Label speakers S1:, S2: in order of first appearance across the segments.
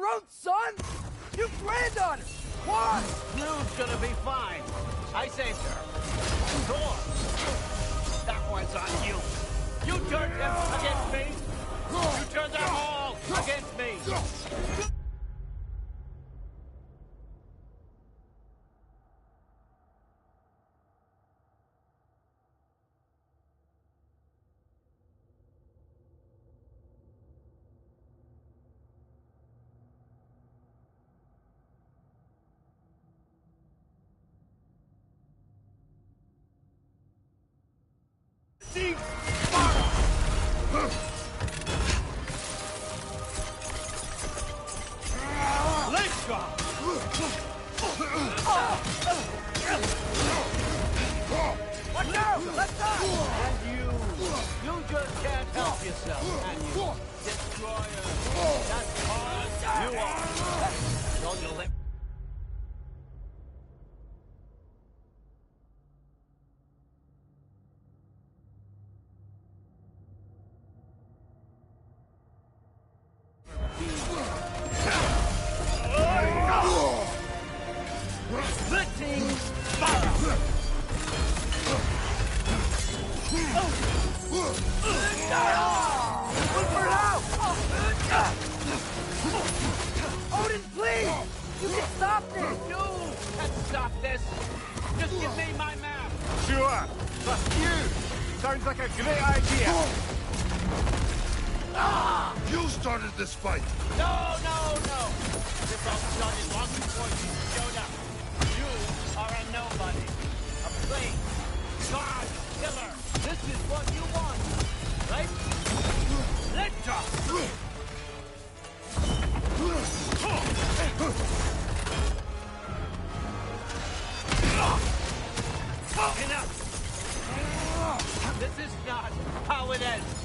S1: your own son? You grand on her! Why?
S2: Rube's gonna be fine. I saved her. Thor! That one's on you. You turned him against me. You turned them all against me.
S1: Odin, please! You can stop this!
S2: You can stop this! Just give me my map!
S3: Sure! That's you! Sounds like a great idea!
S4: You started this fight!
S2: No! This all started long before you showed up. You are a nobody. A plague. God killer. This is what you want. Right? Let's go! Enough! This is not how it ends.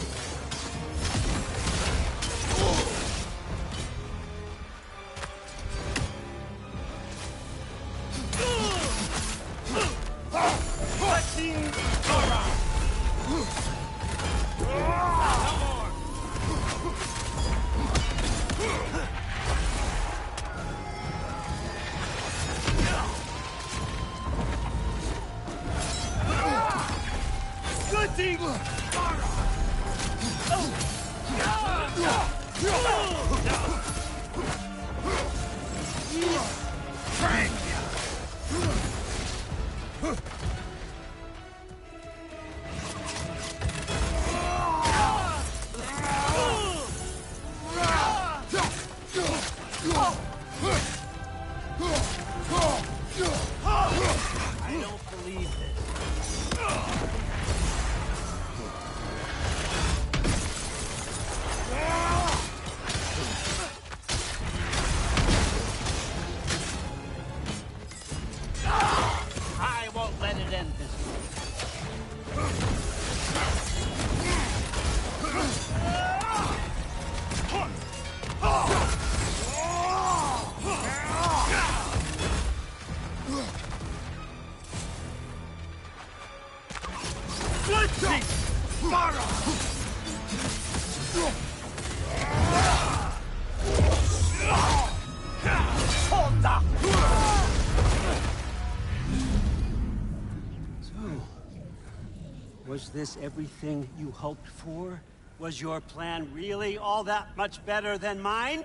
S5: Was this everything you hoped for? Was your plan really all that much better than mine?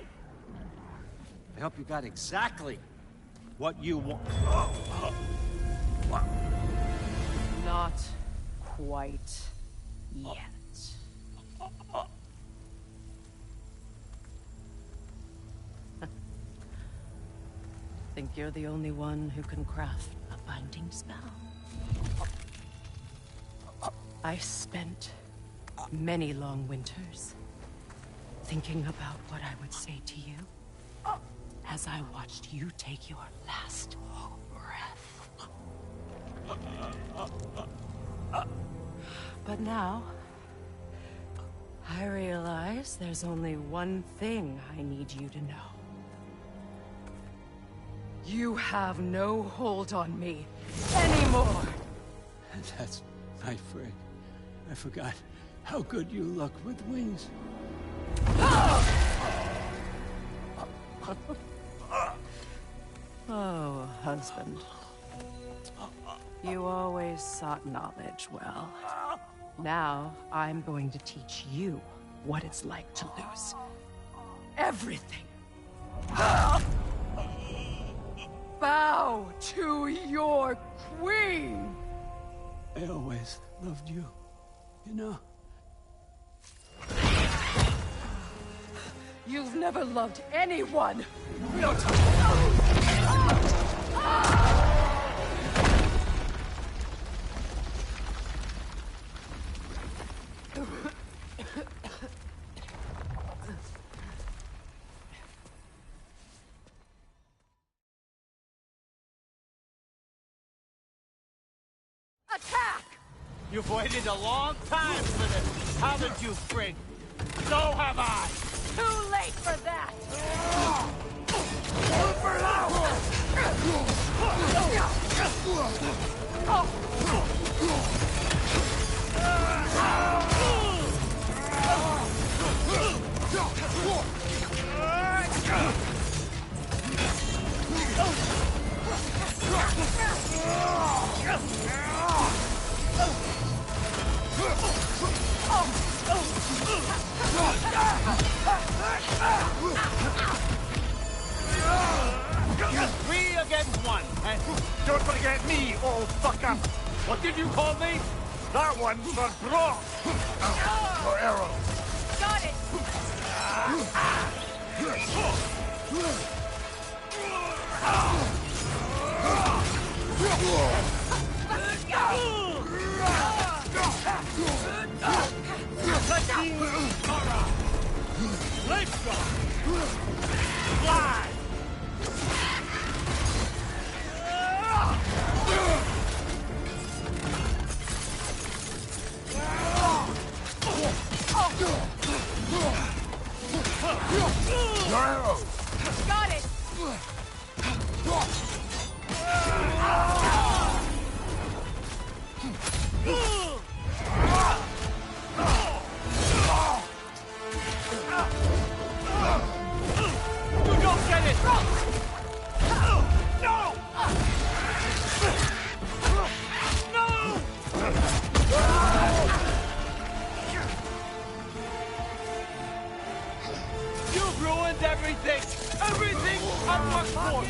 S5: I hope you got exactly what you want.
S6: Not quite yet. Think you're the only one who can craft a binding spell? I spent many long winters thinking about what I would say to you as I watched you take your last breath. But now, I realize there's only one thing I need you to know. You have no hold on me anymore!
S5: That's my friend. I forgot how good you look with wings.
S6: Oh, husband. You always sought knowledge well. Now, I'm going to teach you what it's like to lose everything. Bow to your queen!
S5: I always loved you, you know?
S6: You've never loved anyone!
S2: Attack! You've waited a long time for this, haven't you, Frigg? So have I!
S6: Too late for that!
S2: Three against one, and
S3: Don't forget me, old fucker!
S2: what did you call me?
S3: That one's for Brock!
S4: Your arrow.
S6: Got it!
S2: Let's go! Fly!
S4: Your arrow.
S6: Got it!
S2: You don't get it! No! You've ruined everything! Everything I've worked for!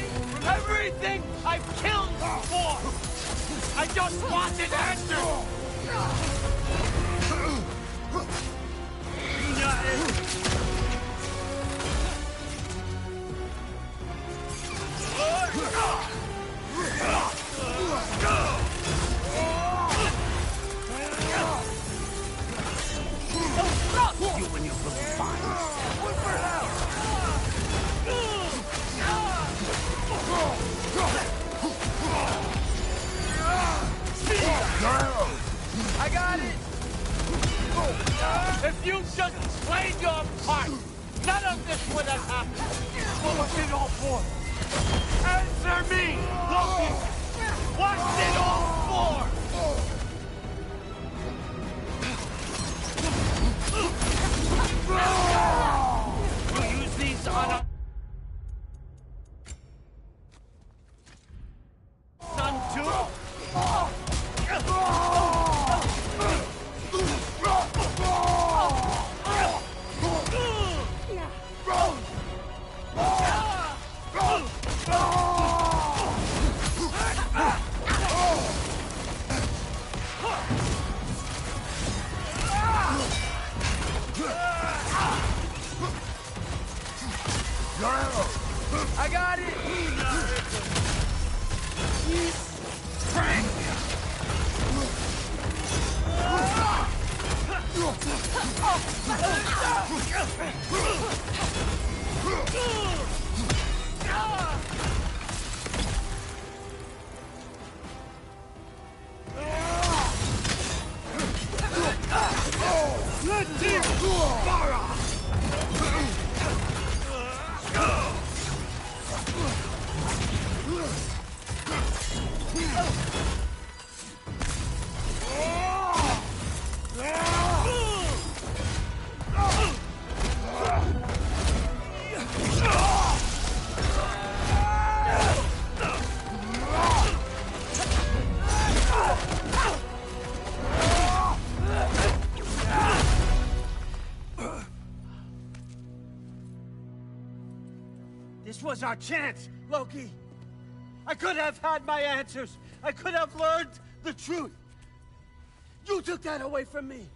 S2: Everything I've killed for! I just wanted answers! You and your little vines.
S4: Your arrow.
S2: I got it! If you just played your part, none of this would have happened. What was it all for? Answer me, Loki! What's it all for? We'll use these on a... Son too?
S4: Your arrow.
S2: I got it!
S5: This was our chance, Loki. I could have had my answers. I could have learned the truth. You took that away from me.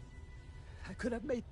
S5: I could have made...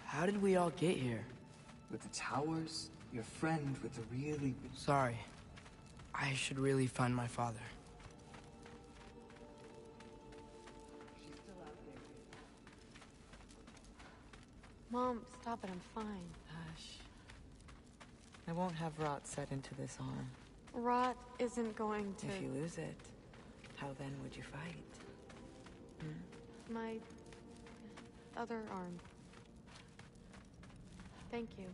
S7: How did we all get here?
S8: With the towers, your friend with the really...
S7: Sorry. I should really find my father.
S9: Mom, stop it, I'm fine.
S10: Hush. I won't have rot set into this arm.
S9: Rot isn't going to...
S10: If you lose it, how then would you fight?
S9: My... other arm. Thank you.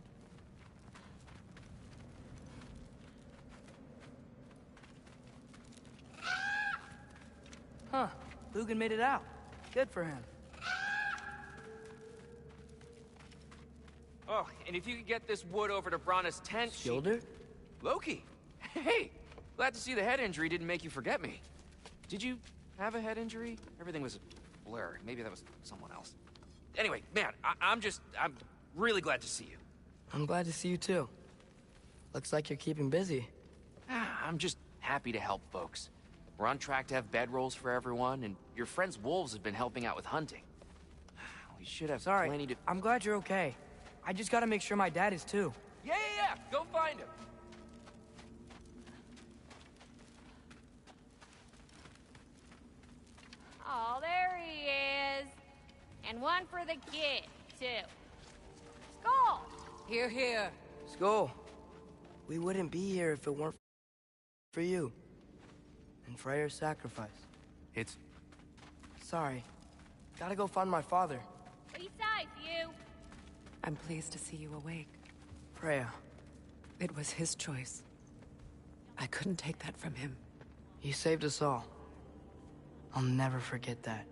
S7: Huh. Lugan made it out. Good for him.
S2: Oh, and if you could get this wood over to Brana's tent...
S7: Skilder?
S2: Loki! Hey! Glad to see the head injury didn't make you forget me. Did you have a head injury? Everything was a blur. Maybe that was someone else. Anyway, man, I'm really glad to see you.
S7: I'm glad to see you too. Looks like you're keeping busy.
S2: I'm just happy to help folks. We're on track to have bedrolls for everyone, and your friend's wolves have been helping out with hunting. We should have plenty to...
S7: I'm glad you're okay. I just gotta make sure my dad is too.
S2: Yeah. Go find him.
S11: Oh, there he is. And one for the kid, too. Skull!
S7: Here, here. Skull. We wouldn't be here if it weren't for you. And Freyr's sacrifice.
S2: It's...
S7: Sorry. Gotta go find my father.
S11: Be safe, you.
S6: I'm pleased to see you awake.
S7: Freya.
S6: It was his choice. I couldn't take that from him.
S7: He saved us all. I'll never forget that.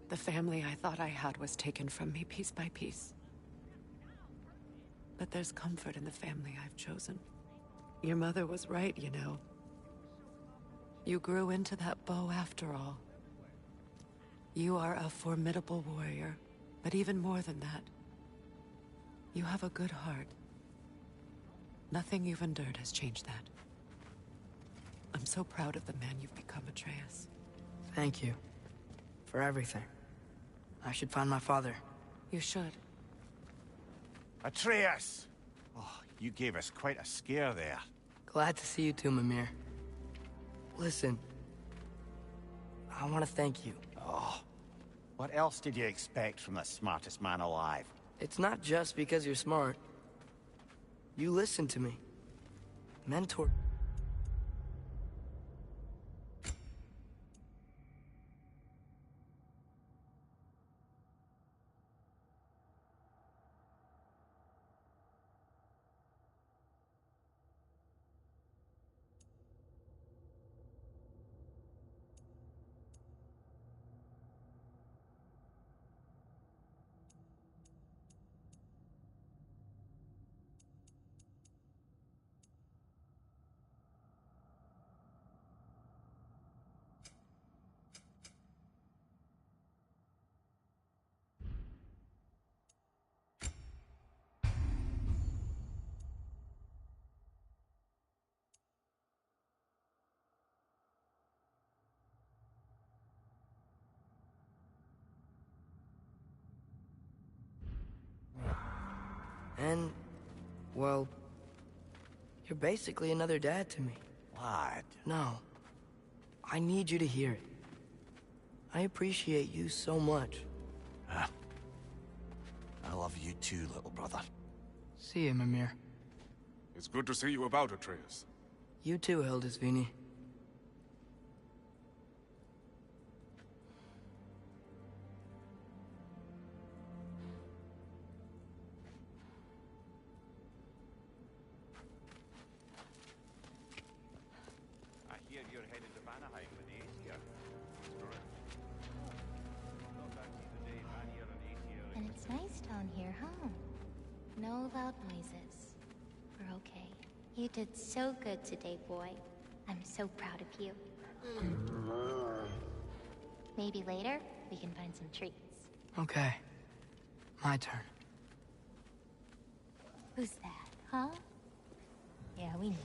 S6: The family I thought I had was taken from me piece by piece. But there's comfort in the family I've chosen. Your mother was right, you know. You grew into that bow after all. You are a formidable warrior, but even more than that, you have a good heart. Nothing you've endured has changed that. I'm so proud of the man you've become, Atreus.
S7: Thank you. For everything. I should find my father.
S6: You should.
S3: Atreus! Oh, you gave us quite a scare there.
S7: Glad to see you too, Mimir. Listen. I want to thank you.
S3: Oh, what else did you expect from the smartest man alive?
S7: It's not just because you're smart. You listened to me. Mentor. And, well, you're basically another dad to me.
S3: Lad.
S7: No. I need you to hear it. I appreciate you so much.
S3: I love you too, little brother.
S7: See you, Mimir.
S4: It's good to see you about, Atreus.
S7: You too, Hildisvini.
S12: here, huh? No loud noises. We're okay. You did so good today, boy. I'm so proud of you. Maybe later, we can find some treats.
S7: Okay. My turn.
S12: Who's that, huh? Yeah, we know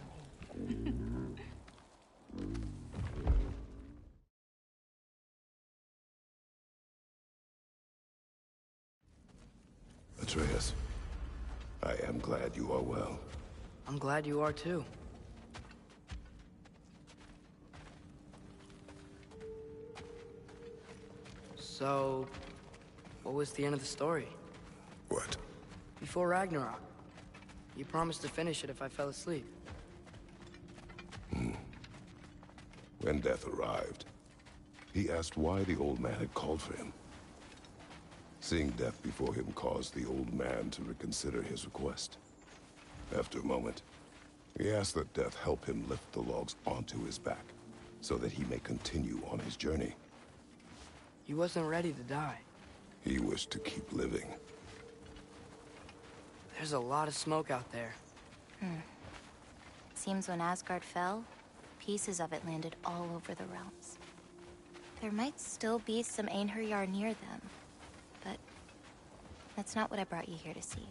S12: him.
S13: Atreus, I am glad you are well.
S7: I'm glad you are too. So, what was the end of the story?
S13: What?
S7: Before Ragnarok. You promised to finish it if I fell asleep.
S13: When death arrived, he asked why the old man had called for him. Seeing death before him caused the old man to reconsider his request. After a moment, he asked that death help him lift the logs onto his back, so that he may continue on his journey.
S7: He wasn't ready to die.
S13: He wished to keep living.
S7: There's a lot of smoke out there.
S12: Seems when Asgard fell, pieces of it landed all over the realms. There might still be some Einherjar near them, but that's not what I brought you here to see.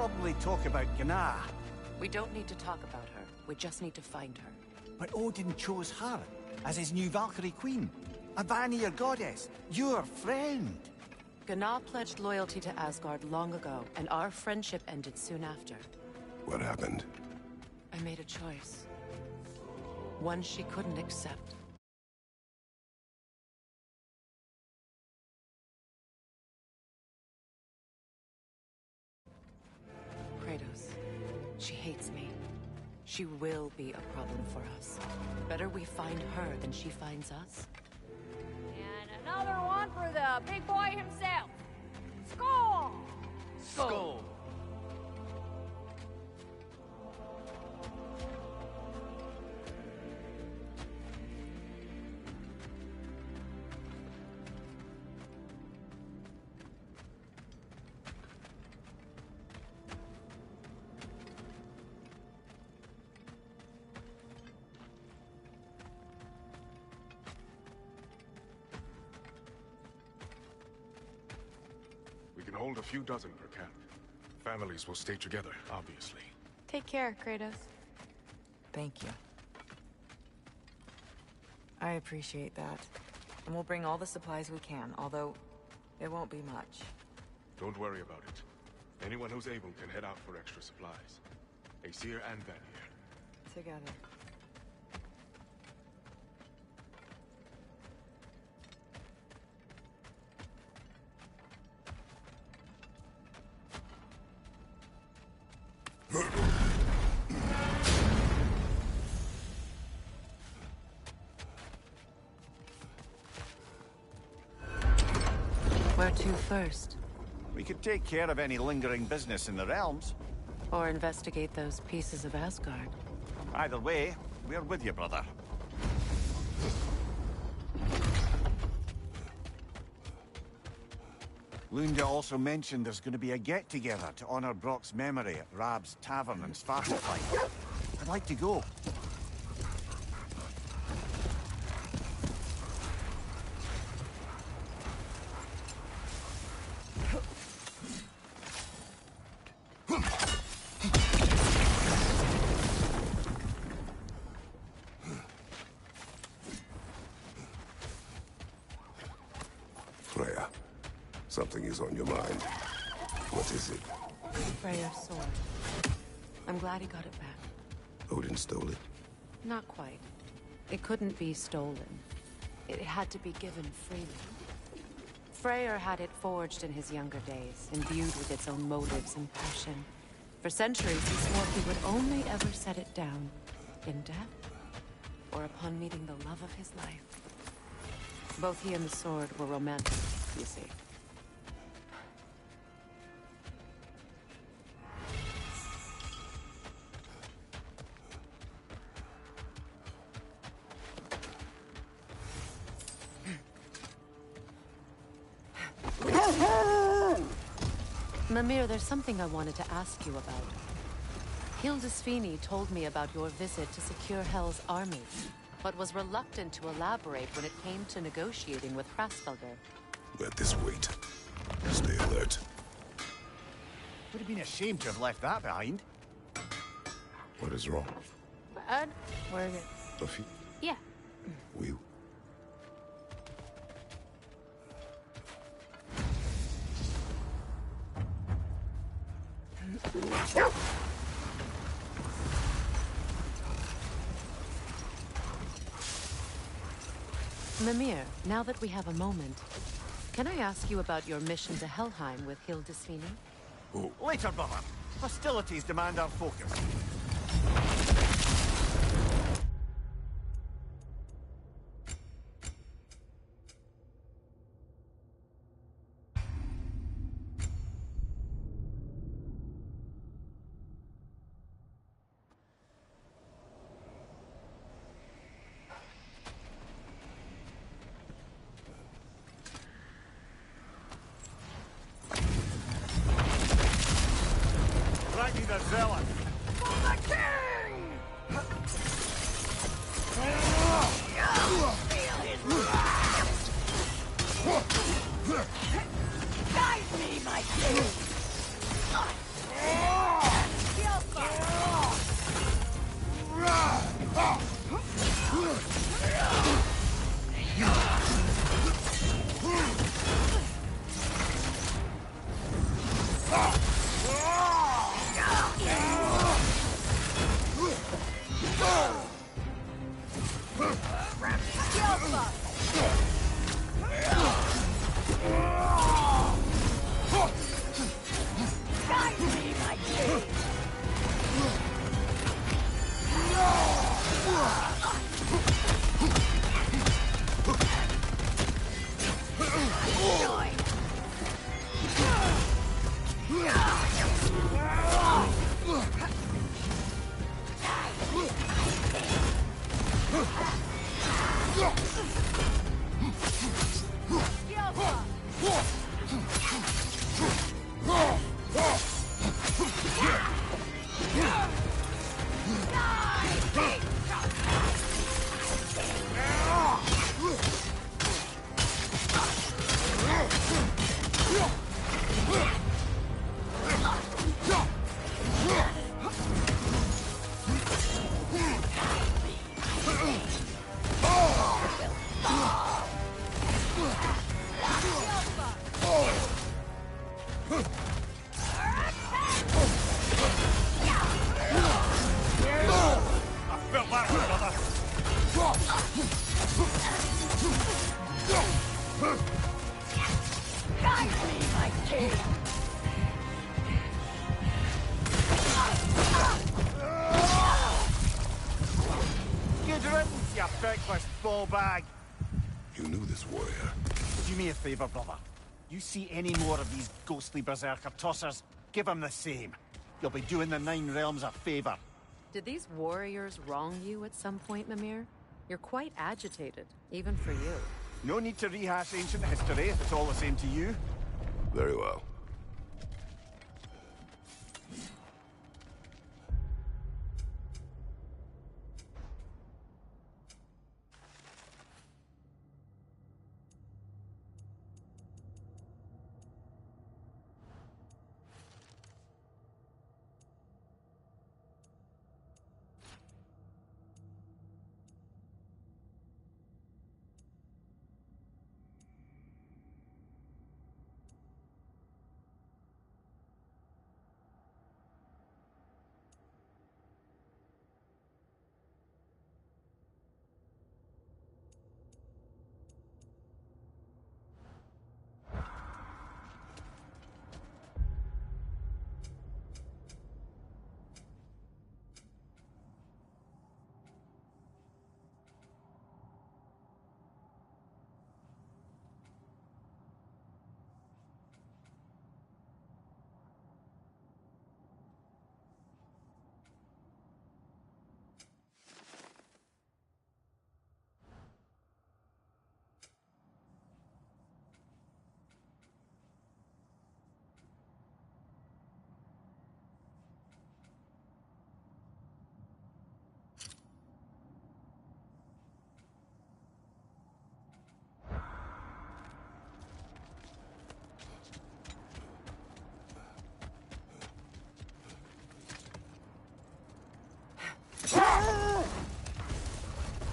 S3: probably talk about Gná.
S6: We don't need to talk about her. We just need to find her.
S3: But Odin chose her as his new Valkyrie queen. A Vanir goddess. Your friend.
S6: Gná pledged loyalty to Asgard long ago, and our friendship ended soon after.
S13: What happened?
S6: I made a choice. One she couldn't accept. Kratos. She hates me. She will be a problem for us. Better we find her than she finds us.
S11: And another one for the big boy himself. Skull!
S2: Skull!
S4: We can hold a few dozen per camp. Families will stay together, obviously.
S9: Take care, Kratos.
S10: Thank you. I appreciate that. And we'll bring all the supplies we can, although it won't be much.
S4: Don't worry about it. Anyone who's able can head out for extra supplies. Aesir and Vanir.
S10: Together.
S6: Where to first?
S3: We could take care of any lingering business in the realms.
S6: Or investigate those pieces of Asgard.
S3: Either way, we're with you, brother. Lunda also mentioned there's going to be a get-together to honor Brock's memory at Rab's Tavern in Svartalfheim. I'd like to go.
S13: Freya, something is on your mind. What is it?
S6: Freyr's sword. I'm glad he got it back.
S13: Odin stole it?
S6: Not quite. It couldn't be stolen. It had to be given freely. Freyr had it forged in his younger days, imbued with its own motives and passion. For centuries, he swore he would only ever set it down in death, or upon meeting the love of his life. Both he and the sword were romantic, you see. Mimir, there's something I wanted to ask you about. Hildisvini told me about your visit to secure Hel's army, but was reluctant to elaborate when it came to negotiating with Hraesvelgr.
S13: Let this wait. Stay alert.
S3: Would have been a shame to have left that behind.
S13: What is wrong?
S9: Bud, we're good.
S13: Buffy?
S9: Yeah.
S13: We...
S6: Mimir, now that we have a moment, can I ask you about your mission to Helheim with Hildisvini?
S3: Later, brother. Hostilities demand our focus. Ragnarock Ending. Good riddance, you feckless ball bag.
S13: You knew this warrior.
S3: Do me a favor, brother. You see any more of these ghostly berserker tossers, give them the same. You'll be doing the Nine Realms a favor.
S14: Did these warriors wrong you at some point, Mimir? You're quite agitated, even for you.
S3: No need to rehash ancient history if it's all the same to you.
S13: Very well.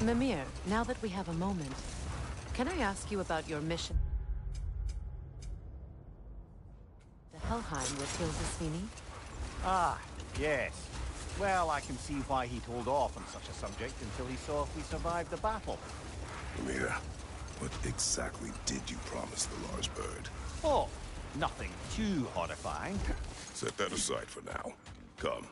S14: Mimir, now that we have a moment, can I ask you about your mission? The Helheim with Hildesvini?
S3: Ah, yes. Well, I can see why he'd hold off on such a subject until he saw if we survived the battle.
S13: Amir, what exactly did you promise the large bird?
S3: Oh, nothing too horrifying.
S13: Set that aside for now. Come.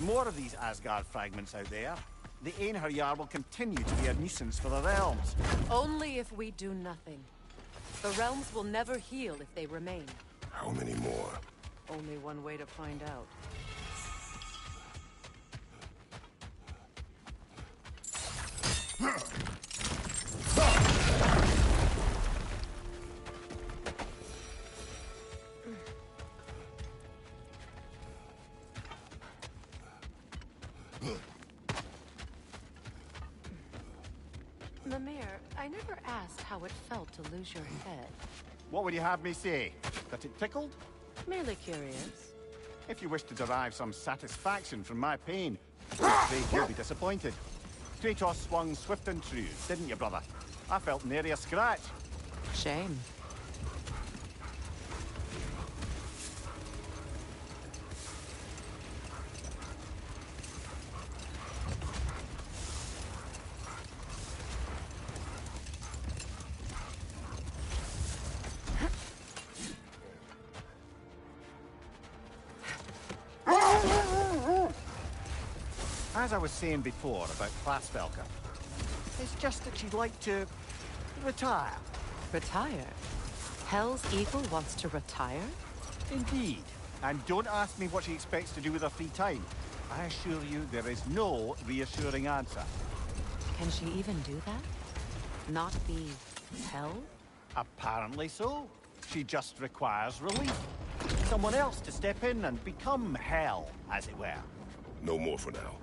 S3: more of these Asgard fragments out there, the Einherjar will continue to be a nuisance for the realms.
S14: Only if we do nothing. The realms will never heal if they remain.
S13: How many more?
S14: Only one way to find out. Mimir, I never asked how it felt to lose your head.
S3: What would you have me say? That it tickled?
S14: Merely curious.
S3: If you wish to derive some satisfaction from my pain, I'm afraid you'll be disappointed. Kratos swung swift and true, didn't you, brother? I felt nary a scratch.
S14: Shame.
S3: As I was saying before about Klasvelka, it's just that she'd like to retire.
S14: Retire? Hell's Eagle wants to retire?
S3: Indeed. And don't ask me what she expects to do with her free time. I assure you there is no reassuring answer.
S14: Can she even do that? Not be hell?
S3: Apparently so. She just requires relief. Someone else to step in and become hell, as it were.
S13: No more for now.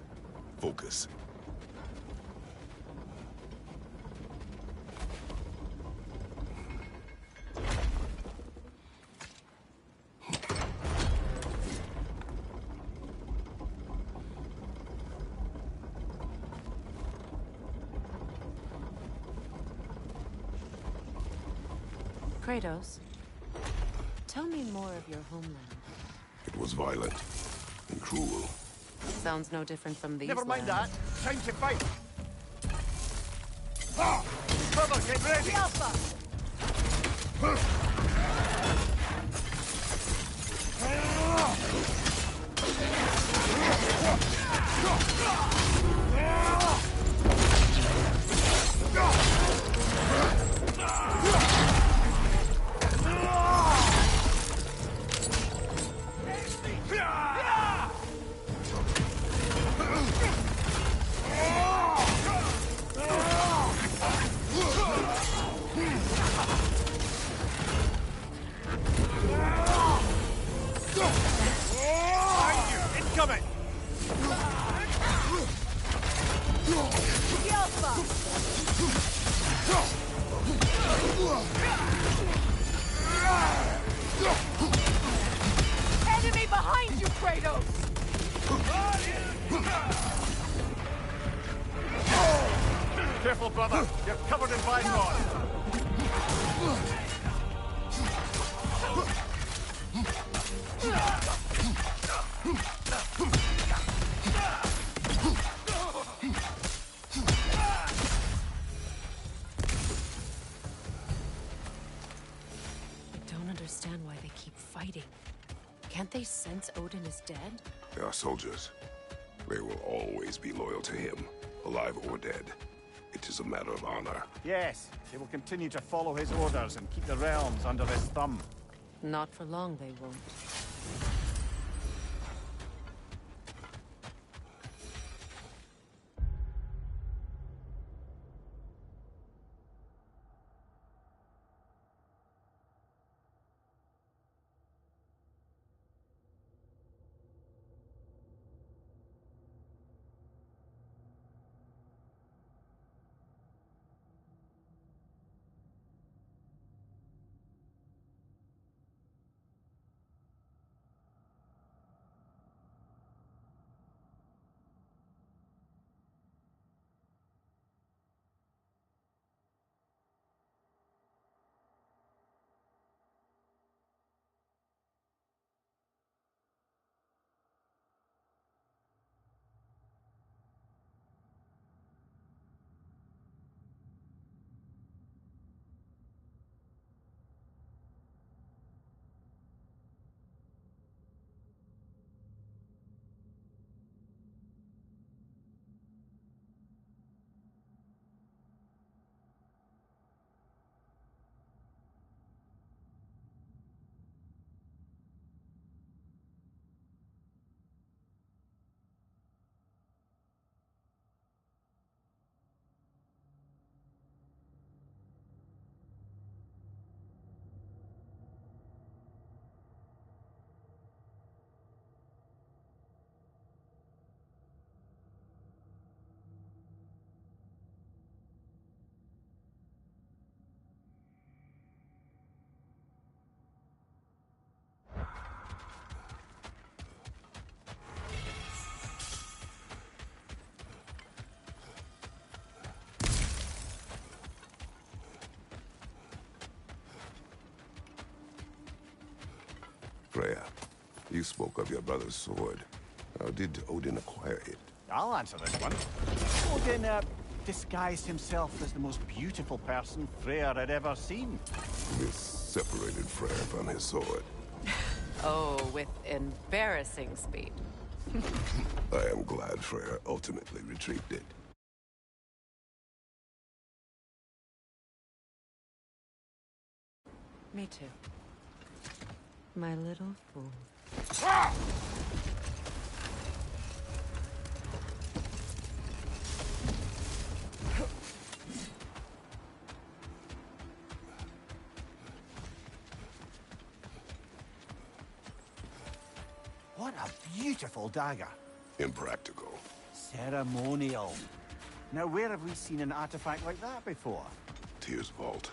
S13: Focus.
S14: Kratos, tell me more of your homeland.
S13: It was violent and cruel.
S14: Sounds no different from these
S3: Never mind
S14: lands.
S3: that. Time to fight. Brother, get ready! Incoming!
S1: Enemy behind you, Kratos!
S3: Careful, brother. You're covered in vine rot.
S6: I don't understand why they keep fighting. Can't they sense Odin is dead?
S13: They are soldiers. They will always be loyal to him, alive or dead. It is a matter of honor.
S3: Yes, they will continue to follow his orders and keep the realms under his thumb.
S14: Not for long, they won't.
S13: Freya, you spoke of your brother's sword. How did Odin acquire it?
S3: I'll answer this one. Odin, disguised himself as the most beautiful person Freyr had ever seen.
S13: This separated Freyr from his sword.
S14: Oh, with embarrassing speed.
S13: I am glad Freyr ultimately retrieved it.
S14: Me too. My little fool.
S3: What a beautiful dagger.
S13: Impractical.
S3: Ceremonial. Now, where have we seen an artifact like that before?
S13: Tyr's vault.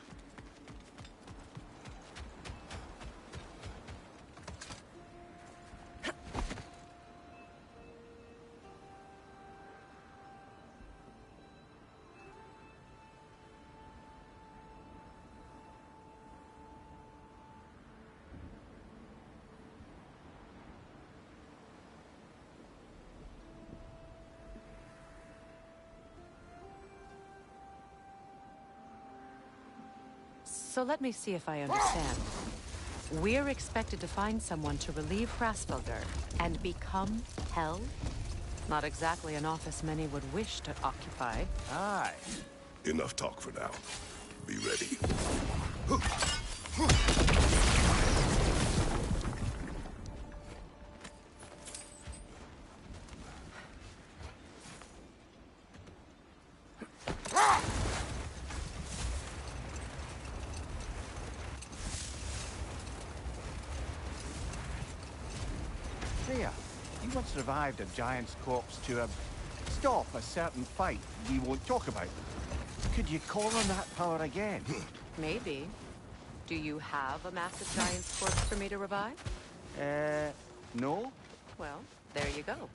S14: So let me see if I understand. We're expected to find someone to relieve Hrassfjörður and become Hell? Not exactly an office many would wish to occupy.
S3: Aye.
S13: Enough talk for now. Be ready.
S3: Freya, you once revived a giant's corpse to stop a certain fight we won't talk about. Could you call on that power again?
S14: Maybe. Do you have a massive giant's corpse for me to revive?
S3: No?
S14: Well, there you go.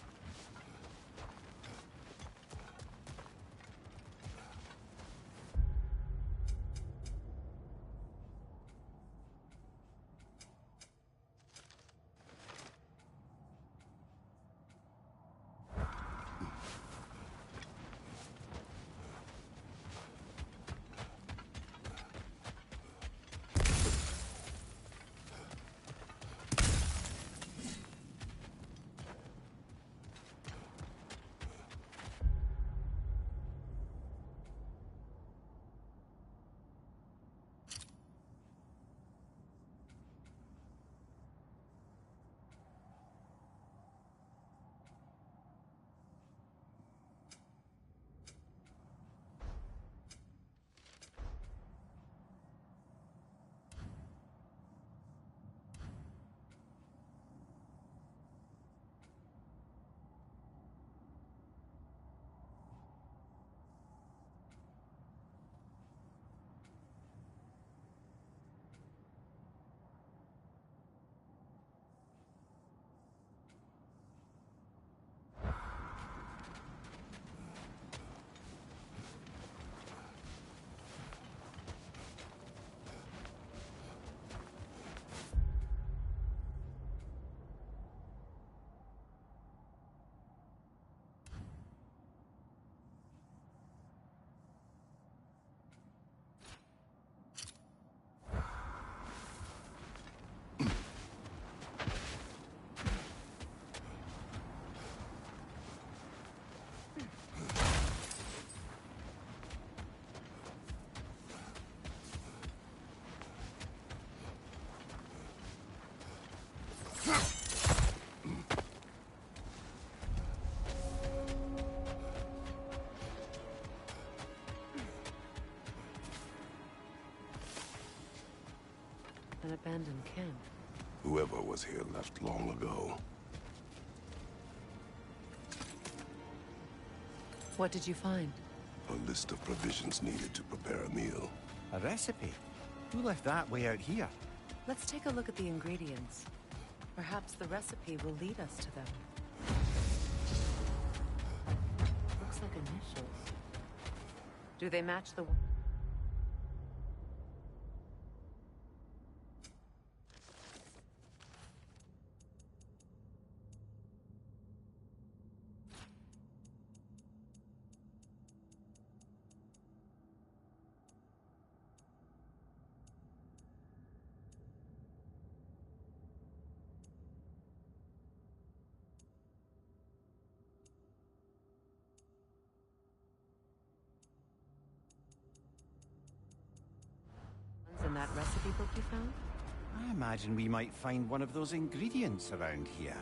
S14: An abandoned camp.
S13: Whoever was here left long ago.
S14: What did you find?
S13: A list of provisions needed to prepare a meal.
S3: A recipe? Who left that way out here?
S14: Let's take a look at the ingredients. Perhaps the recipe will lead us to them. Looks like initials. Do they match the... that recipe book you found?
S3: I imagine we might find one of those ingredients around here.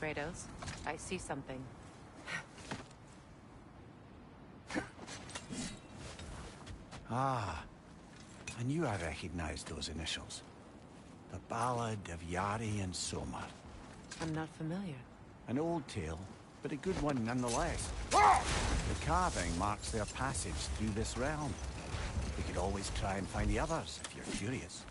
S14: Kratos, I see something.
S3: Ah, I knew I recognized those initials. The Ballad of Yari and Soma.
S14: I'm not familiar.
S3: An old tale, but a good one nonetheless. The carving marks their passage through this realm. We could always try and find the others, if you're curious.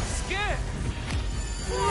S1: Scared! For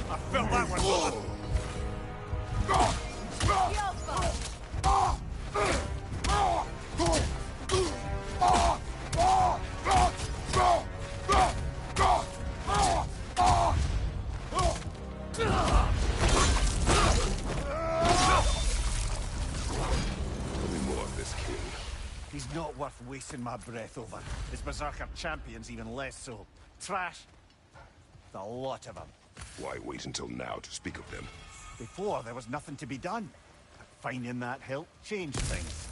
S3: I felt that one, brother.
S13: Only more of this king.
S3: He's not worth wasting my breath over. His Berserker champions even less so. Trash. The lot of them.
S13: Why wait until now to speak of them?
S3: Before, there was nothing to be done. But finding that help changed things.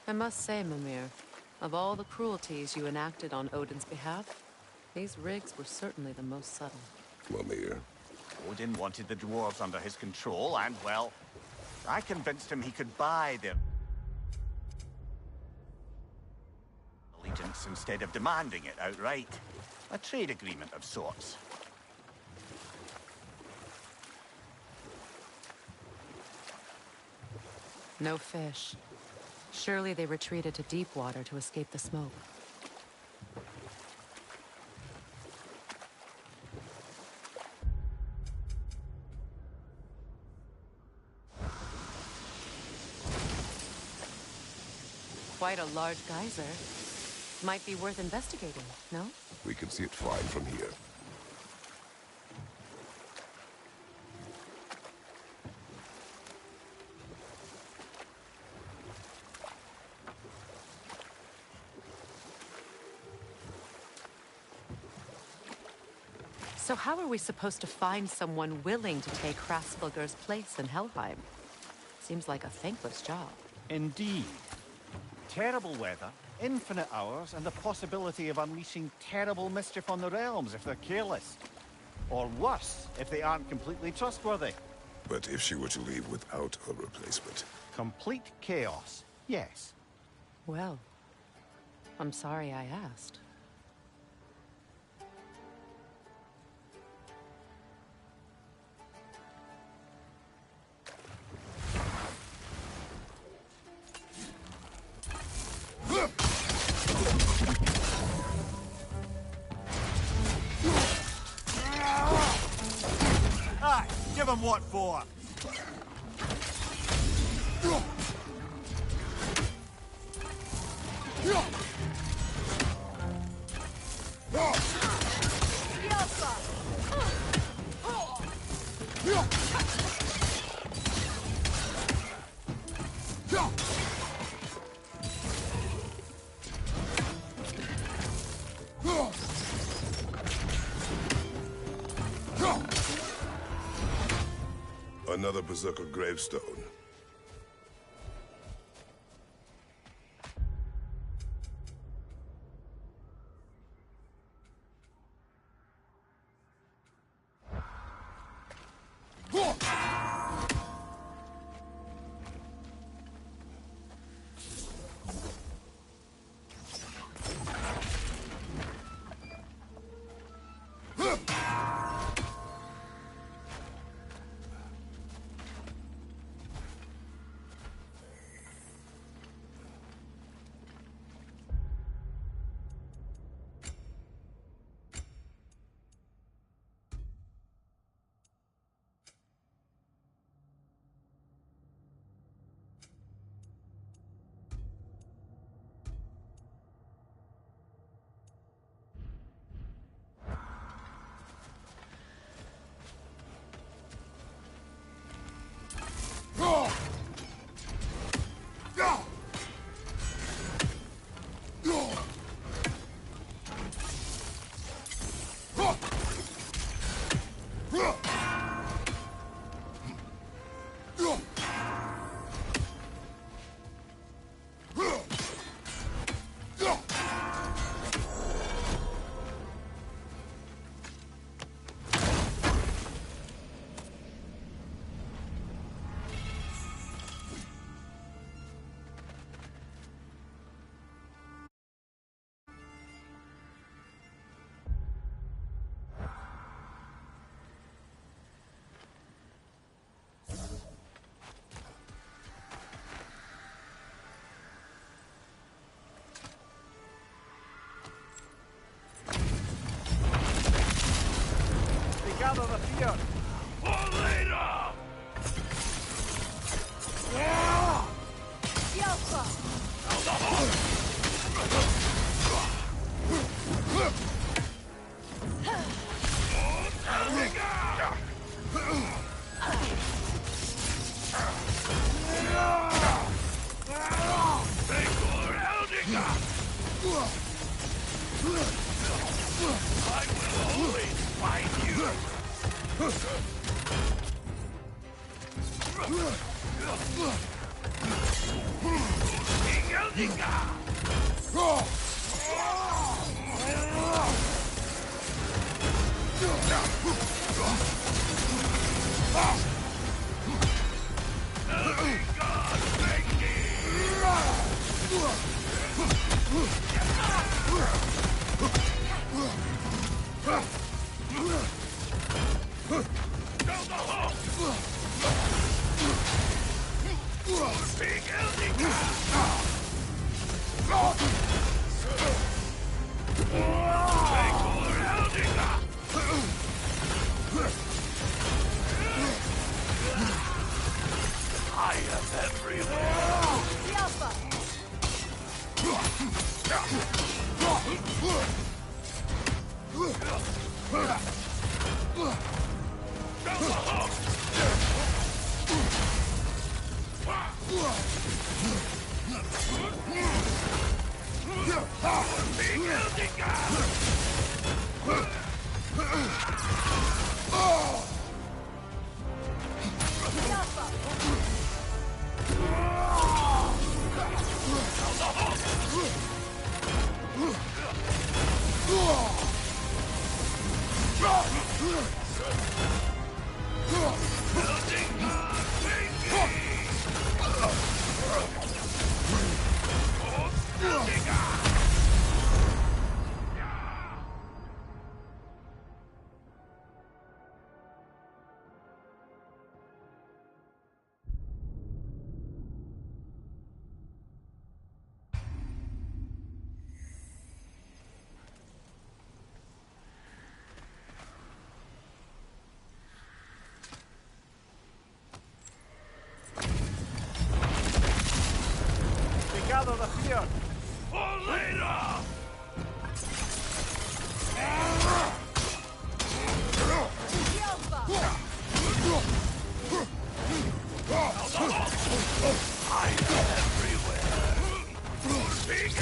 S14: I must say, Mimir, of all the cruelties you enacted on Odin's behalf, these rigs were certainly the most subtle.
S13: Mimir.
S3: Odin wanted the dwarves under his control, and, well, I convinced him he could buy their allegiance instead of demanding it outright. A trade agreement of sorts.
S14: No fish. Surely they retreated to deep water to escape the smoke. Quite a large geyser. Might be worth investigating, no?
S13: We can see it fine from here.
S14: So how are we supposed to find someone willing to take Hraesvelgur's place in Helheim? Seems like a thankless job.
S3: Indeed. Terrible weather, infinite hours, and the possibility of unleashing terrible mischief on the realms if they're careless. Or worse, if they aren't completely trustworthy.
S13: But if she were to leave without a replacement?
S3: Complete chaos, yes.
S14: Well, I'm sorry I asked.
S3: Aye, give him what for!
S13: Another Berserker gravestone.
S3: Gather the fear!
S1: For later! I will always find you! King
S3: Gather the fear.
S1: For later! I am everywhere. Big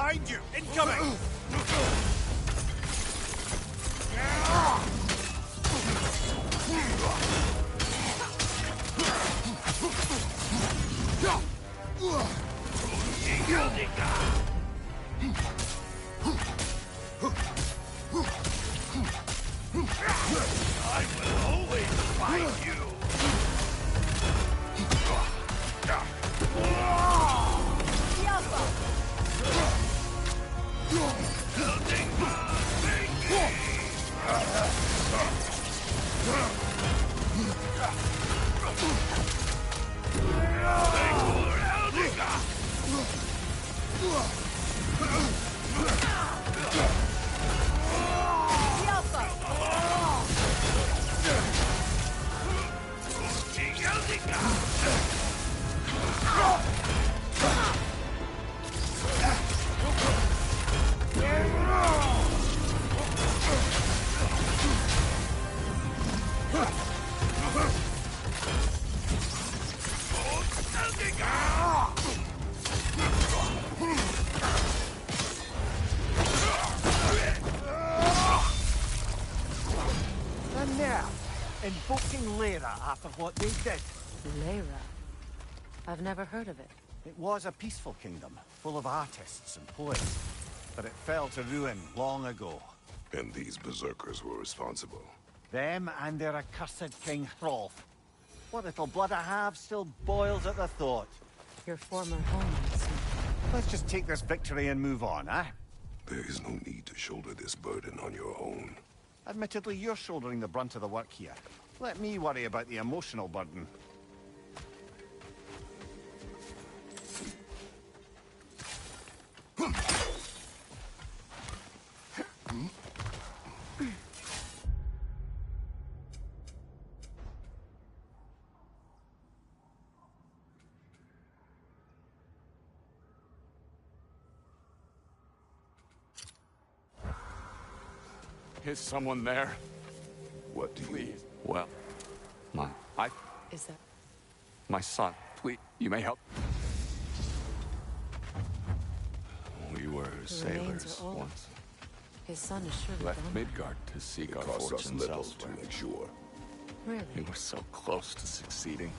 S3: Behind you! Incoming!
S1: I will always find you!
S3: And now, invoking Lyra after what they did.
S14: Lyra? I've never heard of it.
S3: It was a peaceful kingdom, full of artists and poets. But it fell to ruin long ago.
S13: And these berserkers were responsible.
S3: Them and their accursed King Hrolf. What little blood I have still boils at the thought.
S14: Your former home, I see.
S3: Let's just take this victory and move on, eh?
S13: There is no need to shoulder this burden on your own.
S3: Admittedly, you're shouldering the brunt of the work here. Let me worry about the emotional burden.
S15: Is someone there?
S13: What do you...
S15: Please. Well,
S14: Is that...
S15: my son, please, you may help. We were
S14: The remains
S15: sailors
S14: are old.
S15: once.
S14: His son is surely
S15: Left
S14: gone.
S15: Midgard to seek our
S13: cost us
S15: fortunes
S13: little
S15: elsewhere.
S13: to make sure.
S14: Really?
S15: We were so close to succeeding.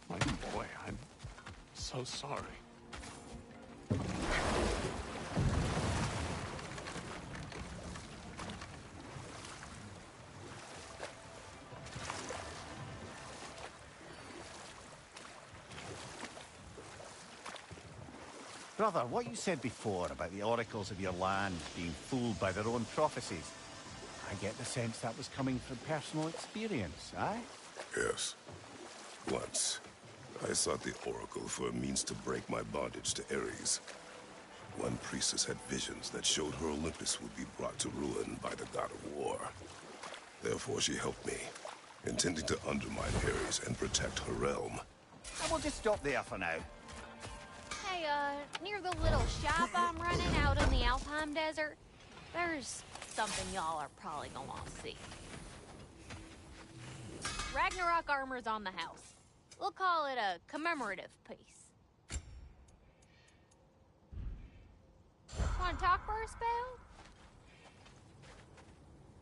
S15: My boy, I'm so sorry.
S3: Brother, what you said before about the oracles of your land being fooled by their own prophecies, I get the sense that was coming from personal experience, aye?
S13: Yes. Once, I sought the Oracle for a means to break my bondage to Ares. One priestess had visions that showed her Olympus would be brought to ruin by the god of war. Therefore, she helped me, intending to undermine Ares and protect her realm.
S3: I will just stop there for now.
S11: Hey, near the little shop I'm running out in the Alpine Desert, there's something y'all are probably gonna want to see. Ragnarock armor's on the house. We'll call it a commemorative piece. Wanna talk for a spell?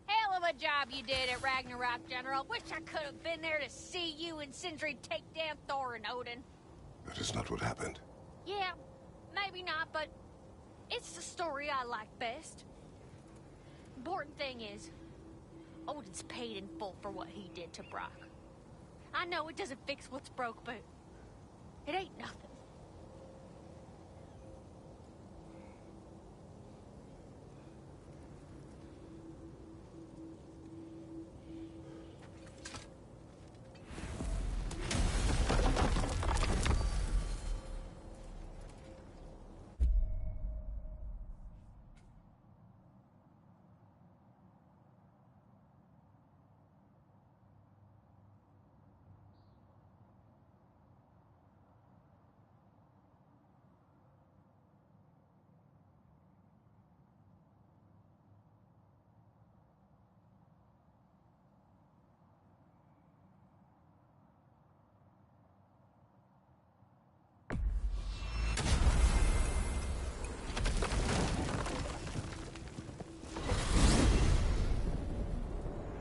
S11: Hell of a job you did at Ragnarok, General. Wish I could have been there to see you and Sindri take down Thor and Odin.
S13: That is not what happened.
S11: Yeah, maybe not, but it's the story I like best. Important thing is, Odin's paid in full for what he did to Brock. I know it doesn't fix what's broke, but it ain't nothing.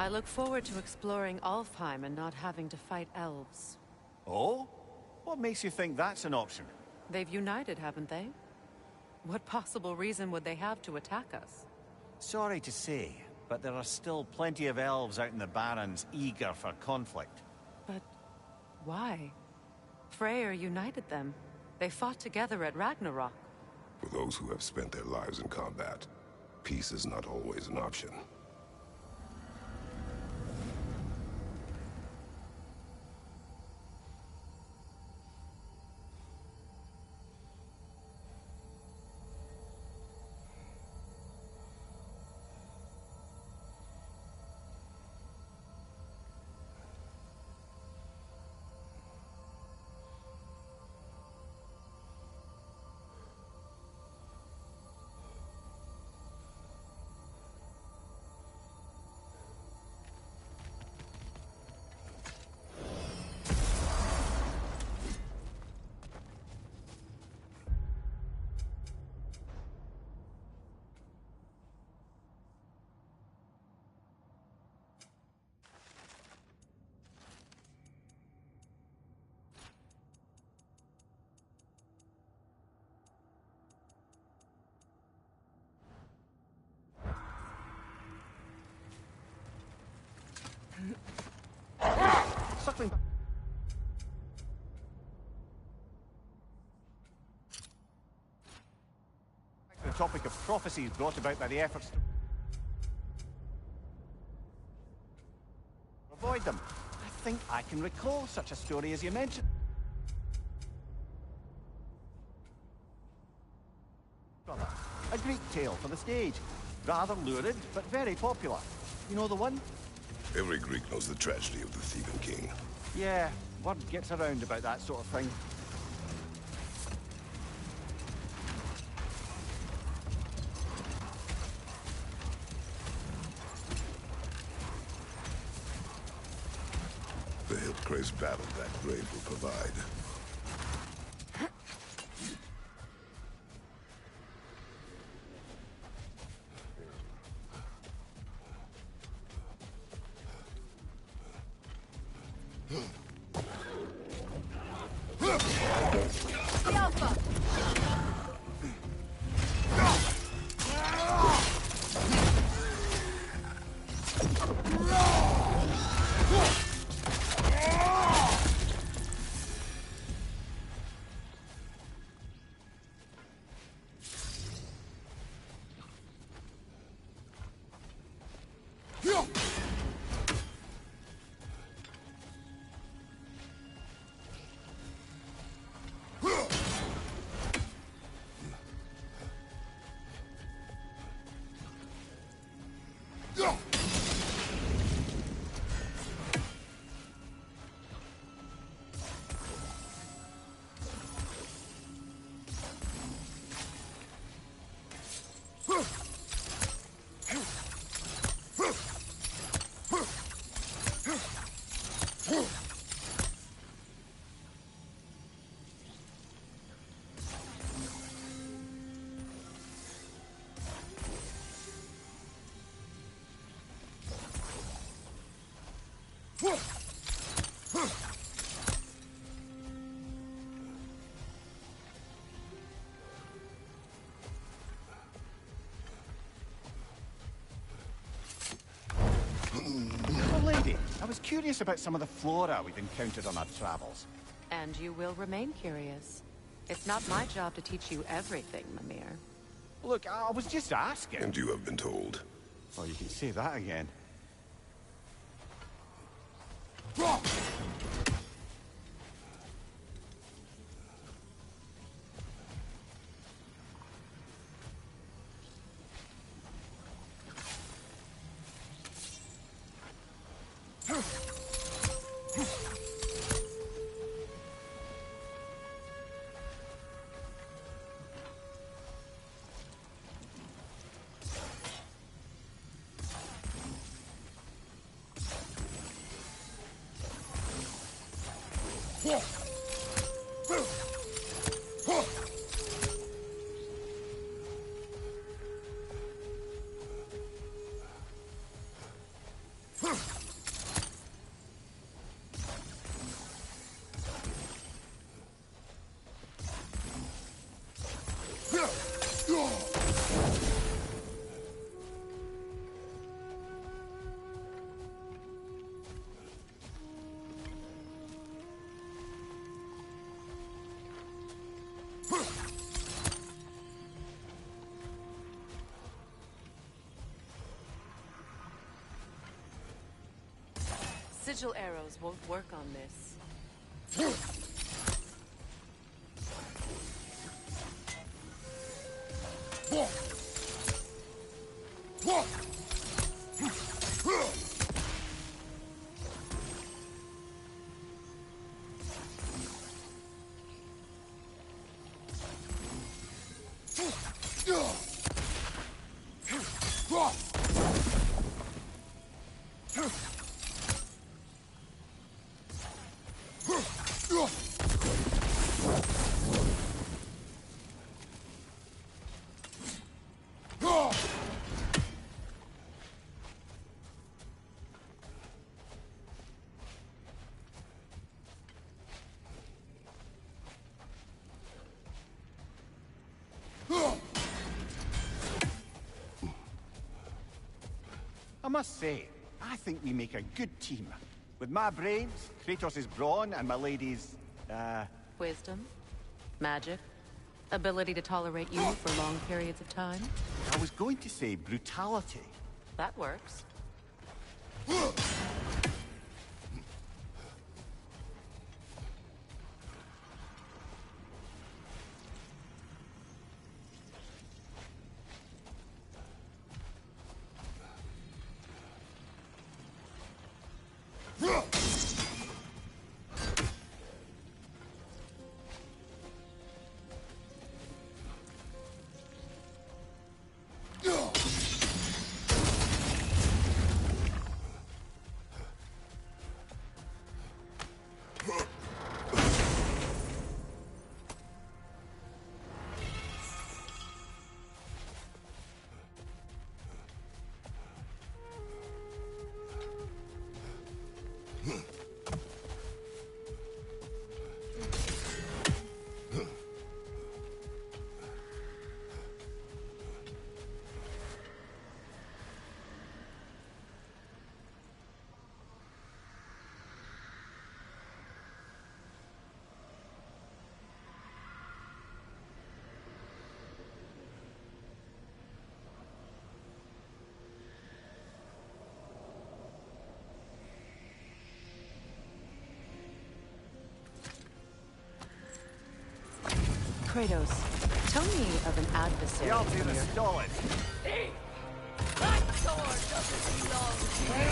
S14: I look forward to exploring Alfheim and not having to fight elves.
S3: Oh? What makes you think that's an option?
S14: They've united, haven't they? What possible reason would they have to attack us?
S3: Sorry to say, but there are still plenty of elves out in the Barrens eager for conflict.
S14: But why? Freyr united them. They fought together at Ragnarok.
S13: For those who have spent their lives in combat, peace is not always an option.
S3: circling the topic of prophecies brought about by the efforts to avoid them. I think I can recall such a story as you mentioned. Brother, a Greek tale for the stage. Rather lurid, but very popular. You know the one?
S13: Every Greek knows the tragedy of the Theban king.
S3: Yeah, word gets around about that sort of thing.
S13: The hill-crazed battle that grave will provide.
S3: Lady, I was curious about some of the flora we've encountered on our travels.
S14: And you will remain curious. It's not my job to teach you everything, Mimir.
S3: Look, I was just asking.
S13: And you have been told.
S3: Oh, you can say that again.
S14: Sigil arrows won't work on this.
S3: I must say, I think we make a good team. With my brains, Kratos' brawn, and my lady's,
S14: Wisdom? Magic? Ability to tolerate you for long periods of time?
S3: I was going to say brutality.
S14: That works. Kratos, tell me of an adversary.
S3: The ultimate stolid.
S11: Hey! That sword doesn't belong to you!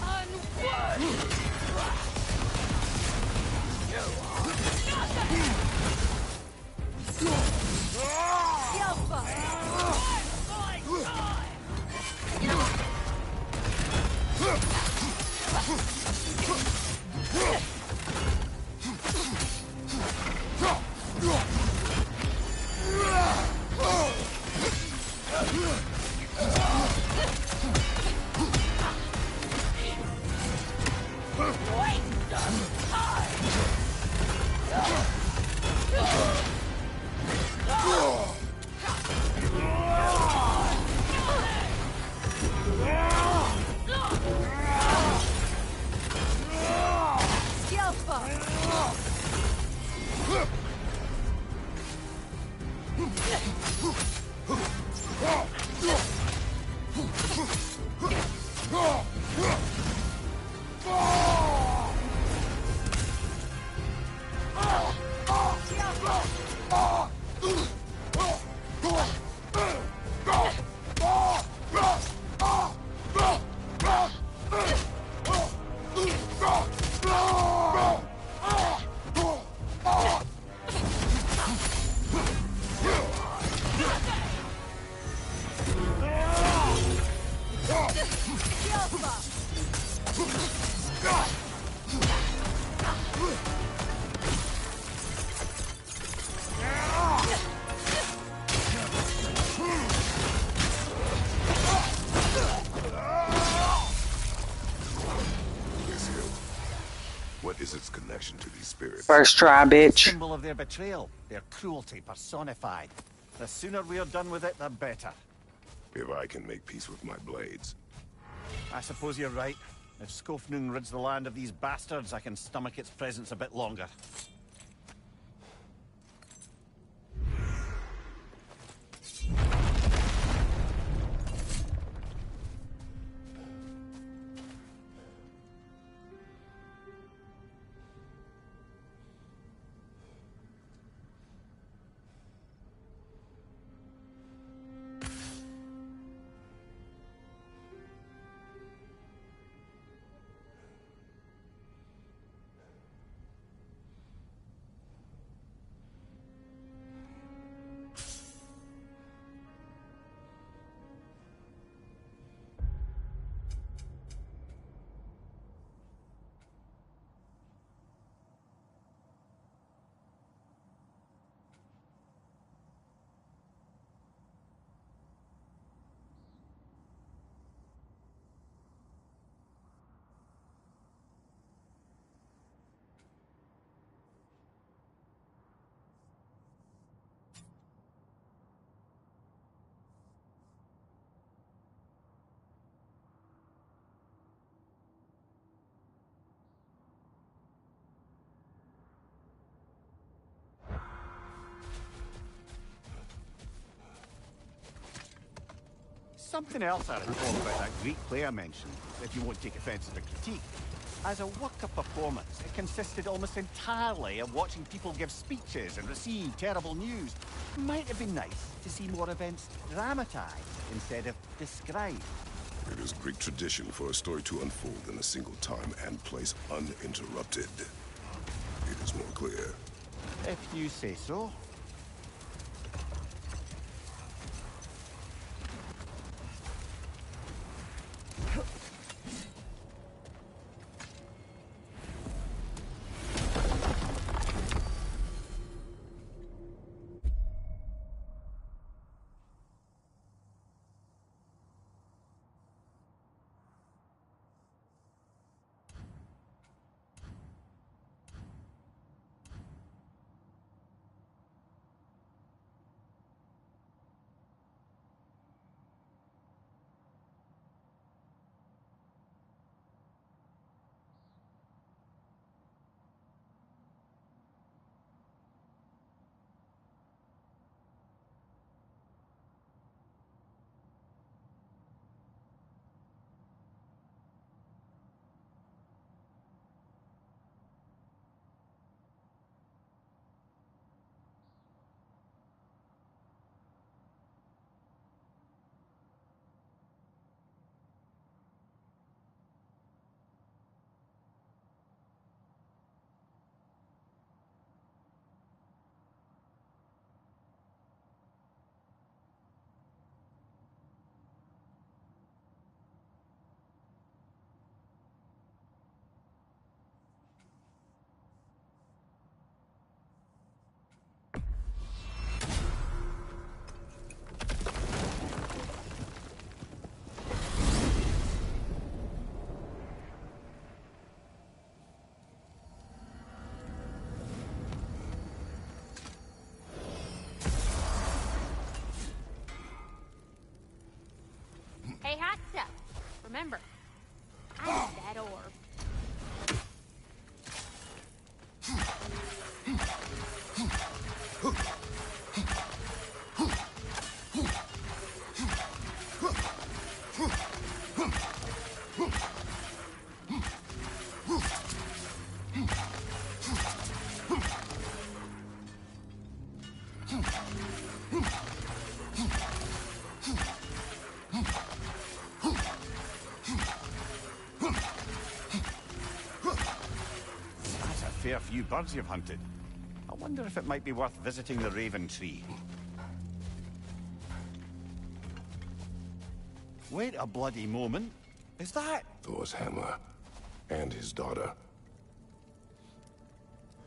S11: Unworthy! You are nothing! Yelpa! My God!
S13: What is its connection to these spirits?
S16: First try, bitch.
S3: Symbol of their betrayal, their cruelty personified. The sooner we're done with it, the better.
S13: If I can make peace with my blades.
S3: I suppose you're right. If Skofnung rids the land of these bastards, I can stomach its presence a bit longer. something else I recall about that Greek player mentioned, if you won't take offense to the critique. As a worker performance, it consisted almost entirely of watching people give speeches and receive terrible news. Might have been nice to see more events dramatized instead of described.
S13: It is Greek tradition for a story to unfold in a single time and place uninterrupted. It is more clear.
S3: If you say so.
S11: Hey, hot stuff. Remember, I need that orb.
S3: Fair few birds you've hunted. I wonder if it might be worth visiting the Raven Tree. Wait a bloody moment. Is that...
S13: Thor's hammer. And his daughter.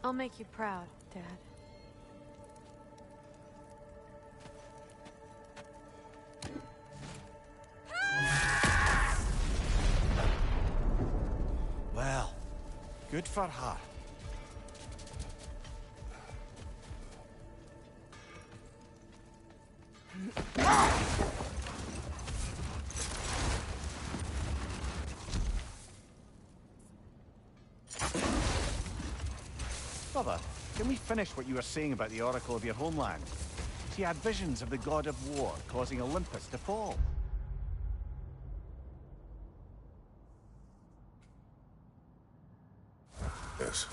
S9: I'll make you proud, Dad.
S3: Well, good for her. Brother, can we finish what you were saying about the Oracle of your homeland? She had visions of the god of war causing Olympus to fall.
S13: Yes.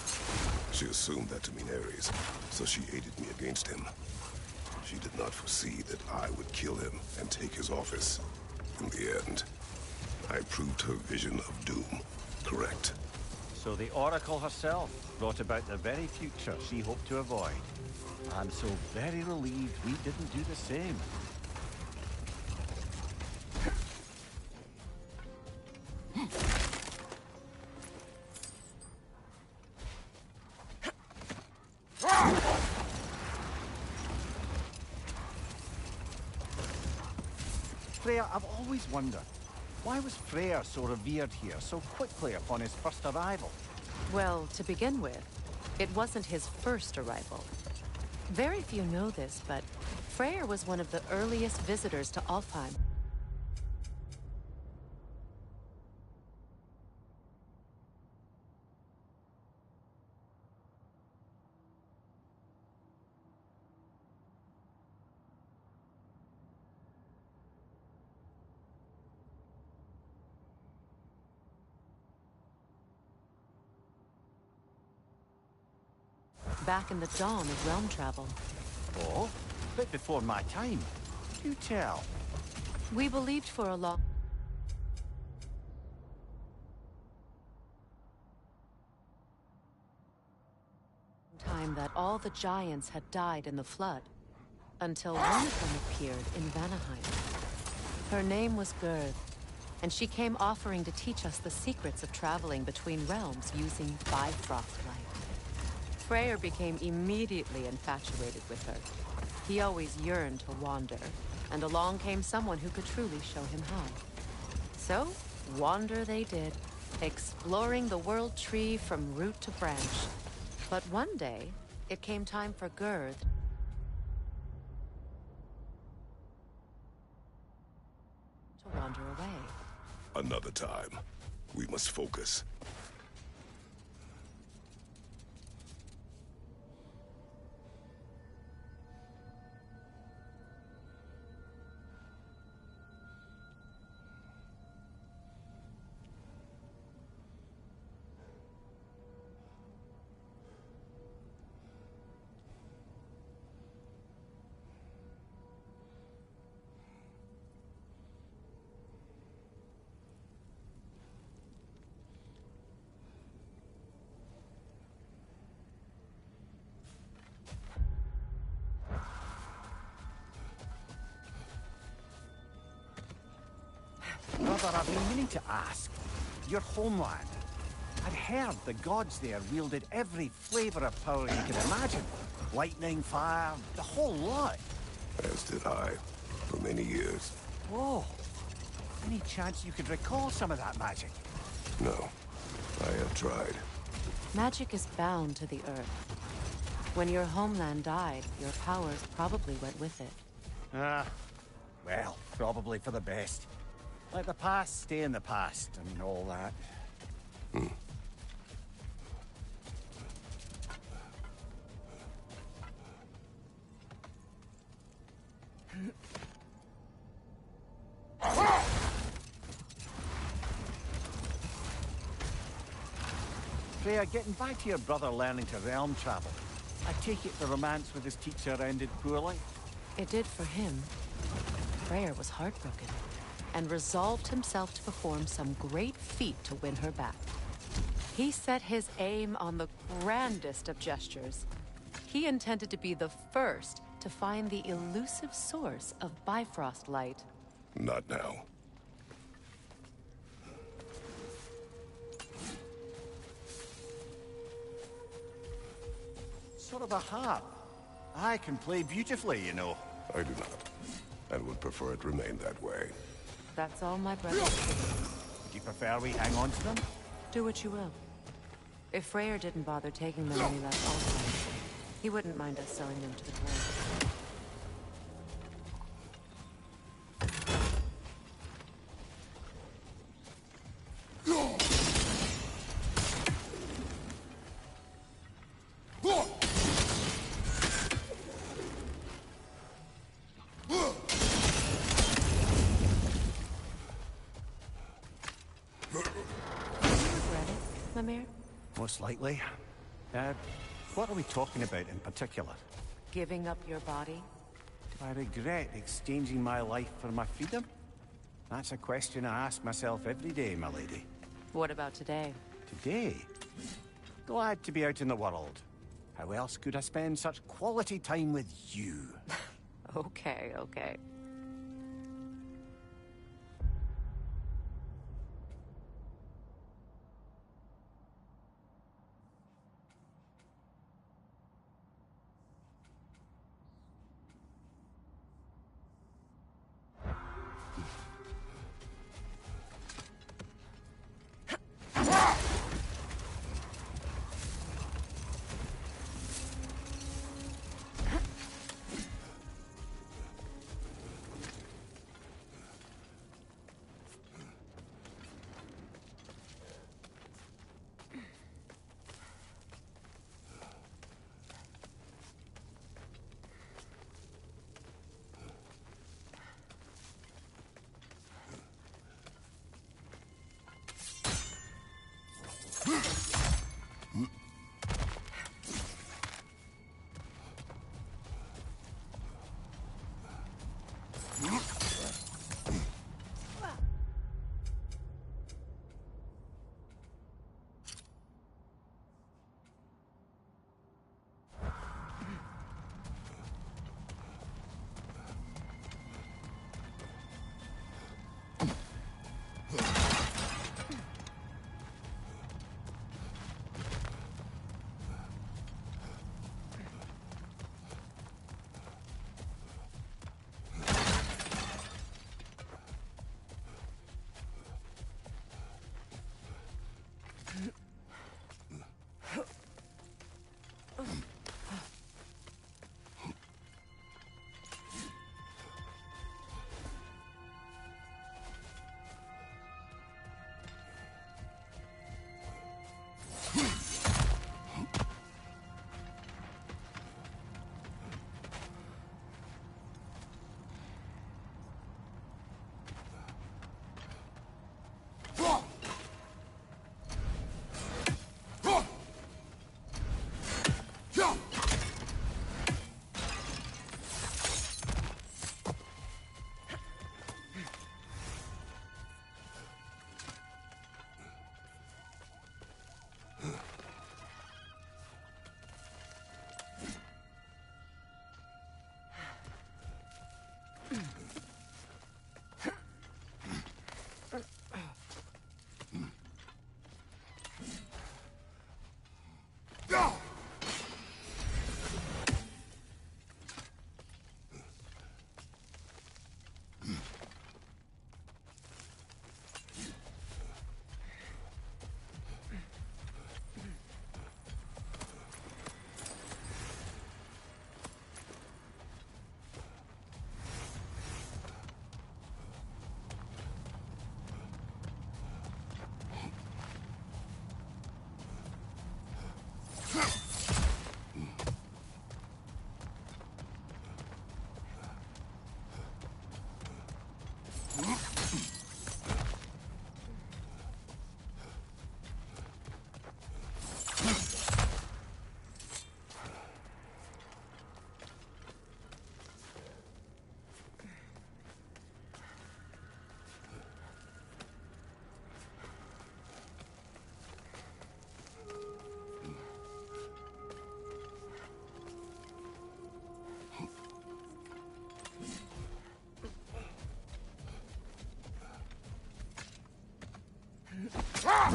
S13: She assumed that to mean Ares, so she aided me against him. She did not foresee that I would kill him and take his office. In the end, I proved her vision of doom correct.
S3: So the Oracle herself brought about the very future she hoped to avoid. I'm so very relieved we didn't do the same. Freya, I've always wondered, why was Freyr so revered here so quickly upon his first arrival?
S14: Well, to begin with, it wasn't his first arrival. Very few know this, but Freyr was one of the earliest visitors to Alfheim. back in the dawn of realm travel.
S3: Oh? A bit before my time. You tell.
S14: We believed for a long time that all the giants had died in the flood, until one of them appeared in Vanaheim. Her name was Gerd, and she came offering to teach us the secrets of traveling between realms using Bifrost light. Freyr became immediately infatuated with her. He always yearned to wander, and along came someone who could truly show him how. So, wander they did, exploring the world tree from root to branch. But one day, it came time for Gerd to wander away.
S13: Another time. We must focus.
S3: Brother, I've been meaning to ask. Your homeland. I'd heard the gods there wielded every flavor of power you could imagine. Lightning, fire, the whole lot.
S13: As did I, for many years.
S3: Whoa. Any chance you could recall some of that magic?
S13: No. I have tried.
S14: Magic is bound to the earth. When your homeland died, your powers probably went with it.
S3: Well, probably for the best. Let the past stay in the past and all that. Freya, getting back to your brother learning to realm travel. I take it the romance with his teacher ended poorly?
S14: It did for him. Freyr was heartbroken, and resolved himself to perform some great feat to win her back. He set his aim on the grandest of gestures. He intended to be the first to find the elusive source of Bifrost light.
S13: Not now.
S3: Sort of a harp. I can play beautifully, you know.
S13: I do not, and would prefer it remain that way.
S14: That's all my brothers do.
S3: Would you prefer we hang on to them?
S14: Do what you will. If Freyr didn't bother taking them when he left Alfheim, he wouldn't mind us selling them to the dwarves.
S3: Most likely. What are we talking about in particular?
S14: Giving up your body?
S3: Do I regret exchanging my life for my freedom? That's a question I ask myself every day, my lady.
S14: What about today?
S3: Today? Glad to be out in the world. How else could I spend such quality time with you?
S14: Okay, okay.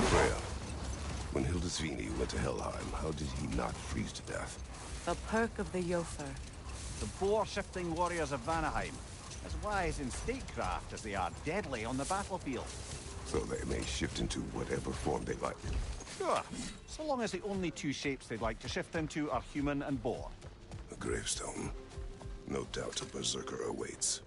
S13: Freya, when Hildisvini went to Helheim, how did he not freeze to death?
S14: The perk of the Jofer.
S3: The boar-shifting warriors of Vanaheim, as wise in statecraft as they are deadly on the battlefield.
S13: So they may shift into whatever form they like.
S3: Sure, so long as the only two shapes they'd like to shift into are human and boar.
S13: A gravestone. No doubt a berserker awaits.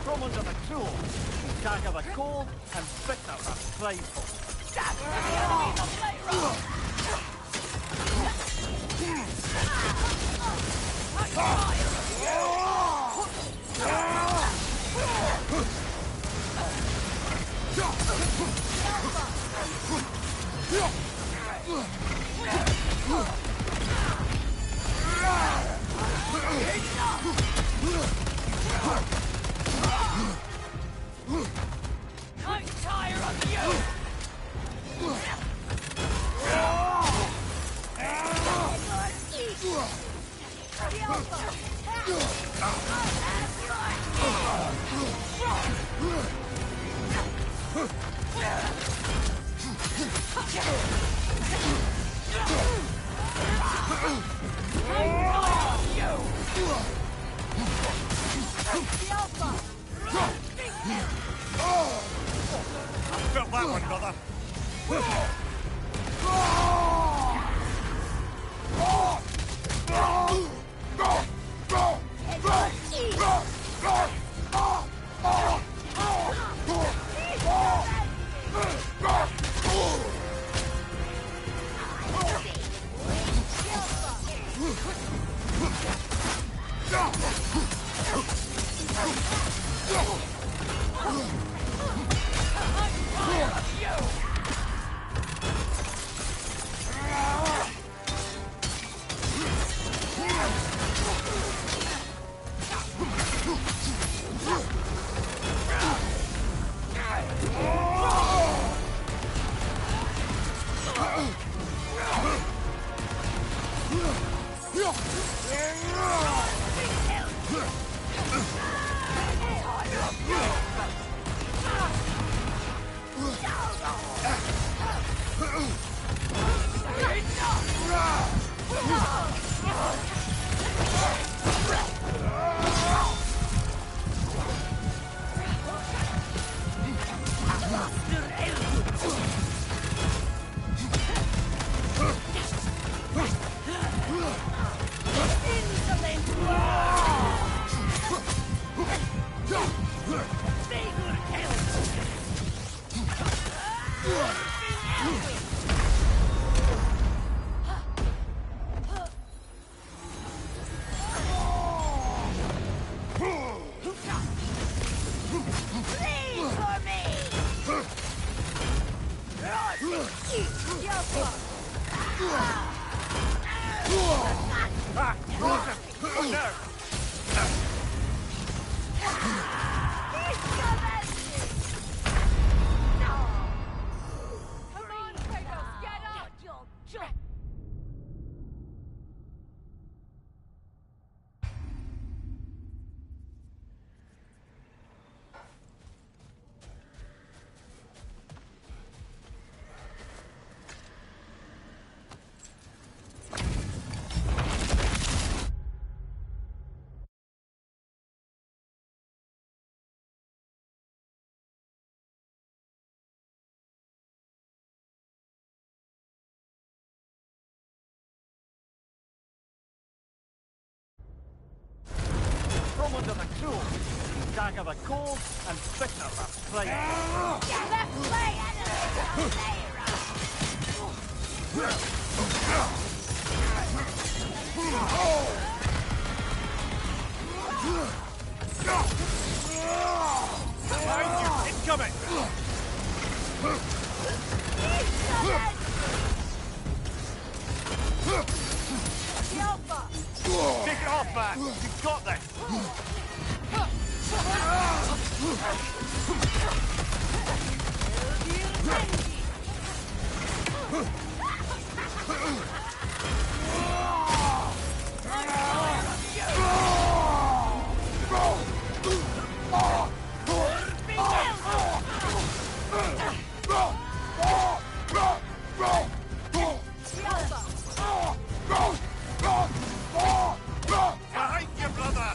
S3: From under the cruel, dagger the cold, and bitter the prideful.
S2: I'm tired of you!
S3: Felt that one, brother. under the cruel, dagger the cold, and bitter the strife. Behind you! Incoming! Take it off, man! You've got this! Behind you, brother!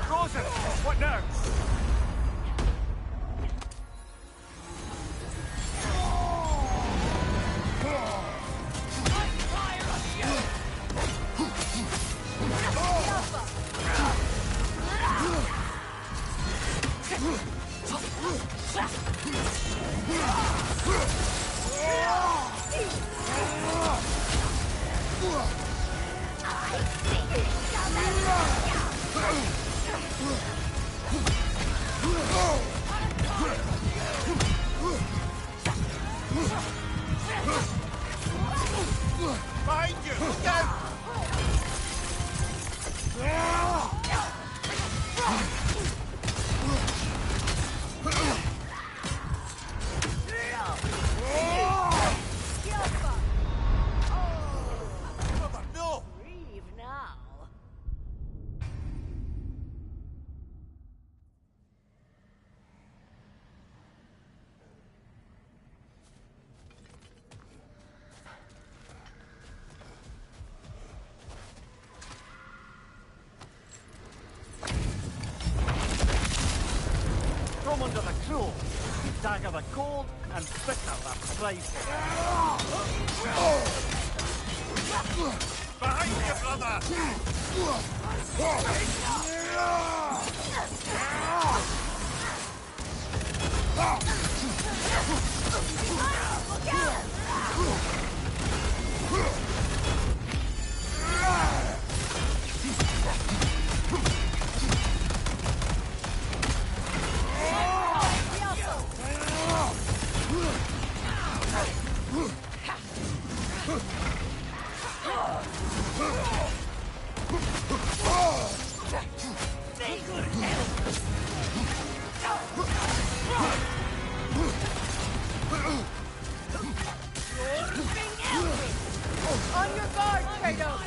S3: Frozen! What now? Behind you! Look out! No!
S11: Leave now.
S3: From under the cruel, dagger the cold, and bitter the strife.
S2: Behind you, brother!
S1: On your guard, Kratos!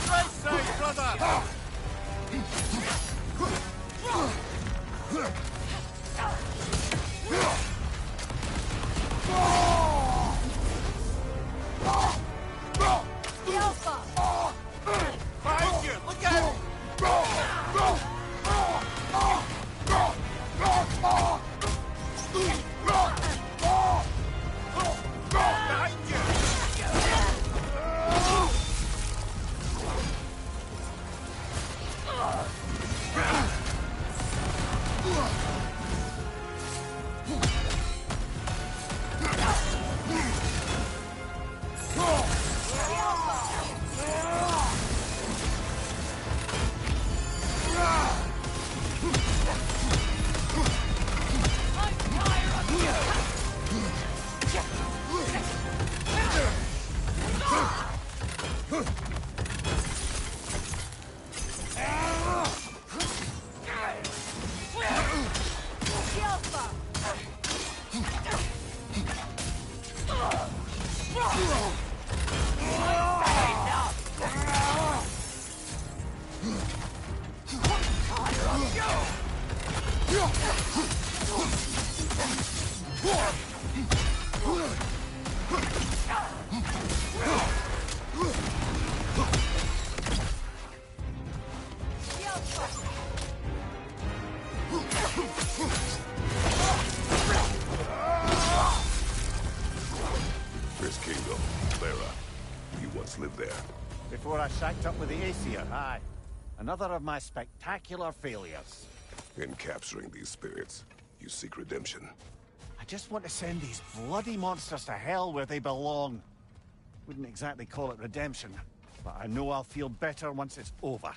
S2: Right side, brother! Behind you! Look out!
S13: This kingdom, Clara. You once lived there.
S3: Before I shacked up with the Aesir, aye. Another of my spectacular failures.
S13: In capturing these spirits, you seek redemption.
S3: I just want to send these bloody monsters to hell where they belong. Wouldn't exactly call it redemption, but I know I'll feel better once it's over.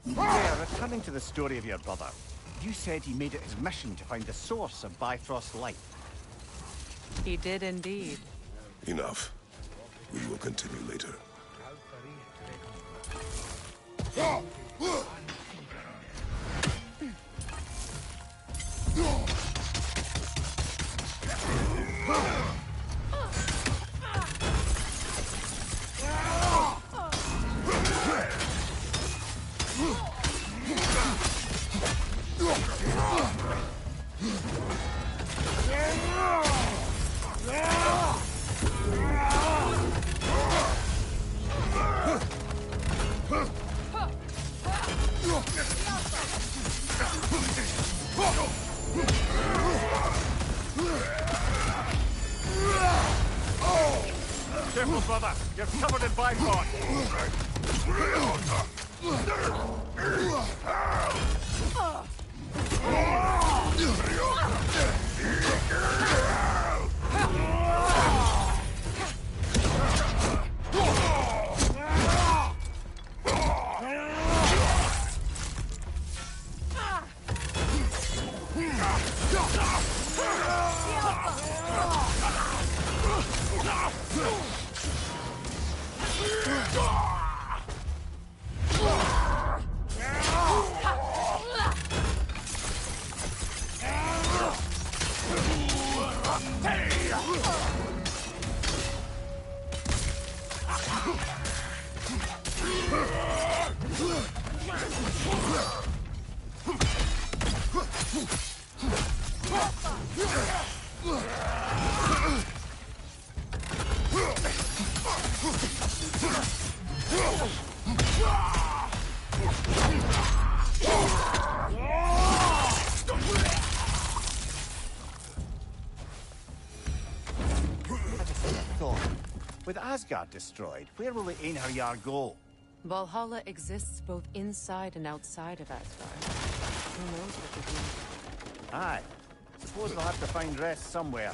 S3: Yeah, returning to the story of your brother, you said he made it his mission to find the source of Bifrost's light.
S14: He did indeed.
S13: Enough. We will continue later.
S3: Careful, brother. You're covered in Bifrost. Asgard destroyed, where will the Einherjar go?
S14: Valhalla exists both inside and outside of Asgard. Who knows what they do?
S3: Aye. Suppose they'll have to find rest somewhere.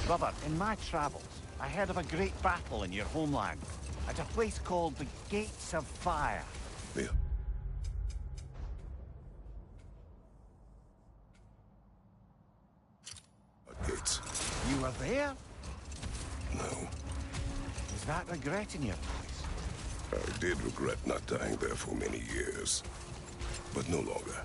S3: Brother, in my travels, I heard of a great battle in your homeland, at a place called the Gates of Fire.
S13: Yeah. Gates.
S3: You were there?
S13: No.
S3: Is that regret in your voice?
S13: I did regret not dying there for many years, but no longer.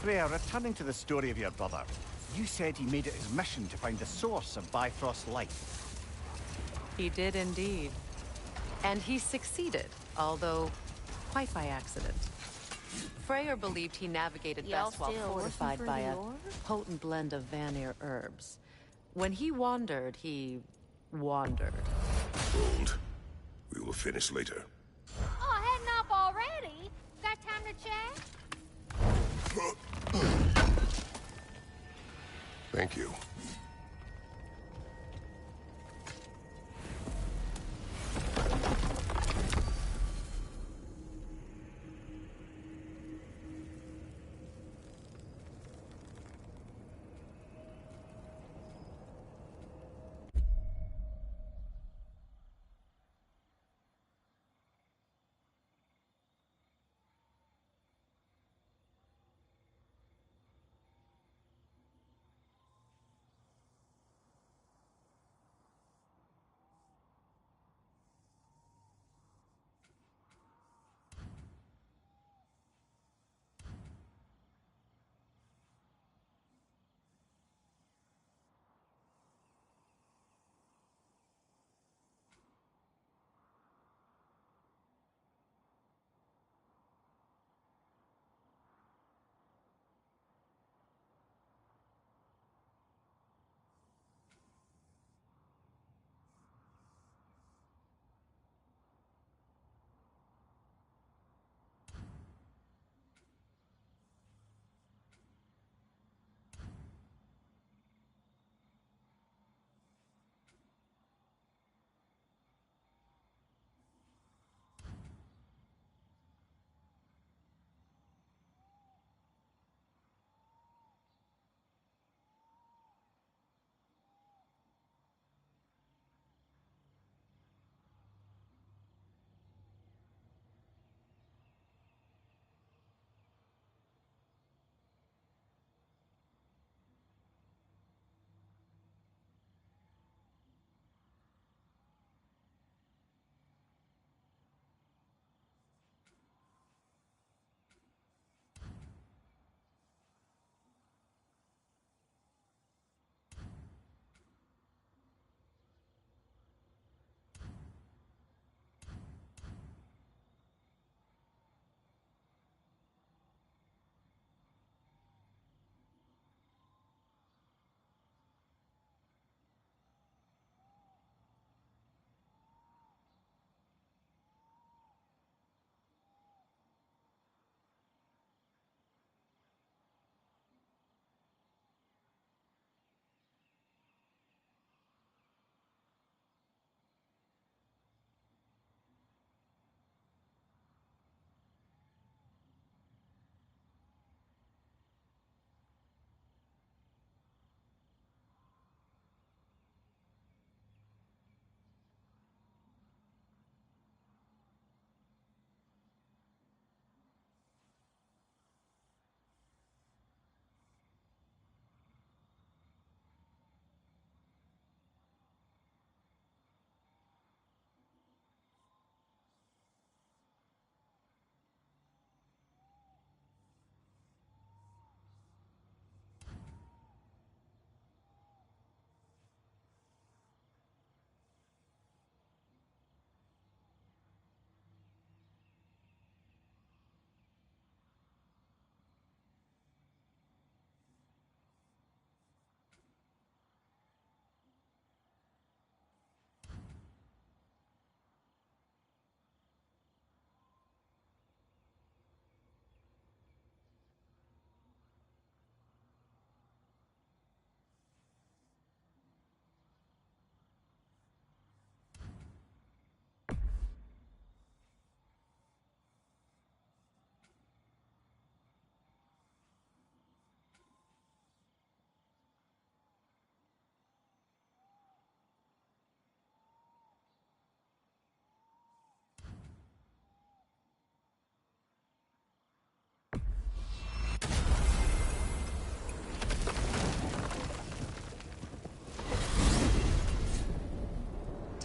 S3: Freya, returning to the story of your brother, you said he made it his mission to find the source of Bifrost's life.
S14: He did indeed. And he succeeded, although quite by accident. Freyr believed he navigated
S12: Y'all
S14: best while
S12: still
S14: fortified
S12: working for
S14: by
S12: the
S14: a
S12: Orb?
S14: potent blend of Vanir herbs. When he wandered, he wandered.
S13: Hold. We will finish later.
S11: Oh, heading off already? Got time to chat?
S13: Thank you.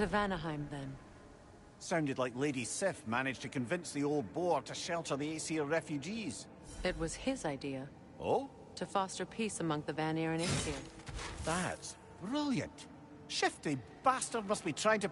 S14: To Vanaheim, then.
S3: Sounded like Lady Sif managed to convince the old boar to shelter the Aesir refugees.
S14: It was his idea.
S3: Oh?
S14: To foster peace among the Vanir and Aesir.
S3: That's brilliant. Shifty bastard must be trying to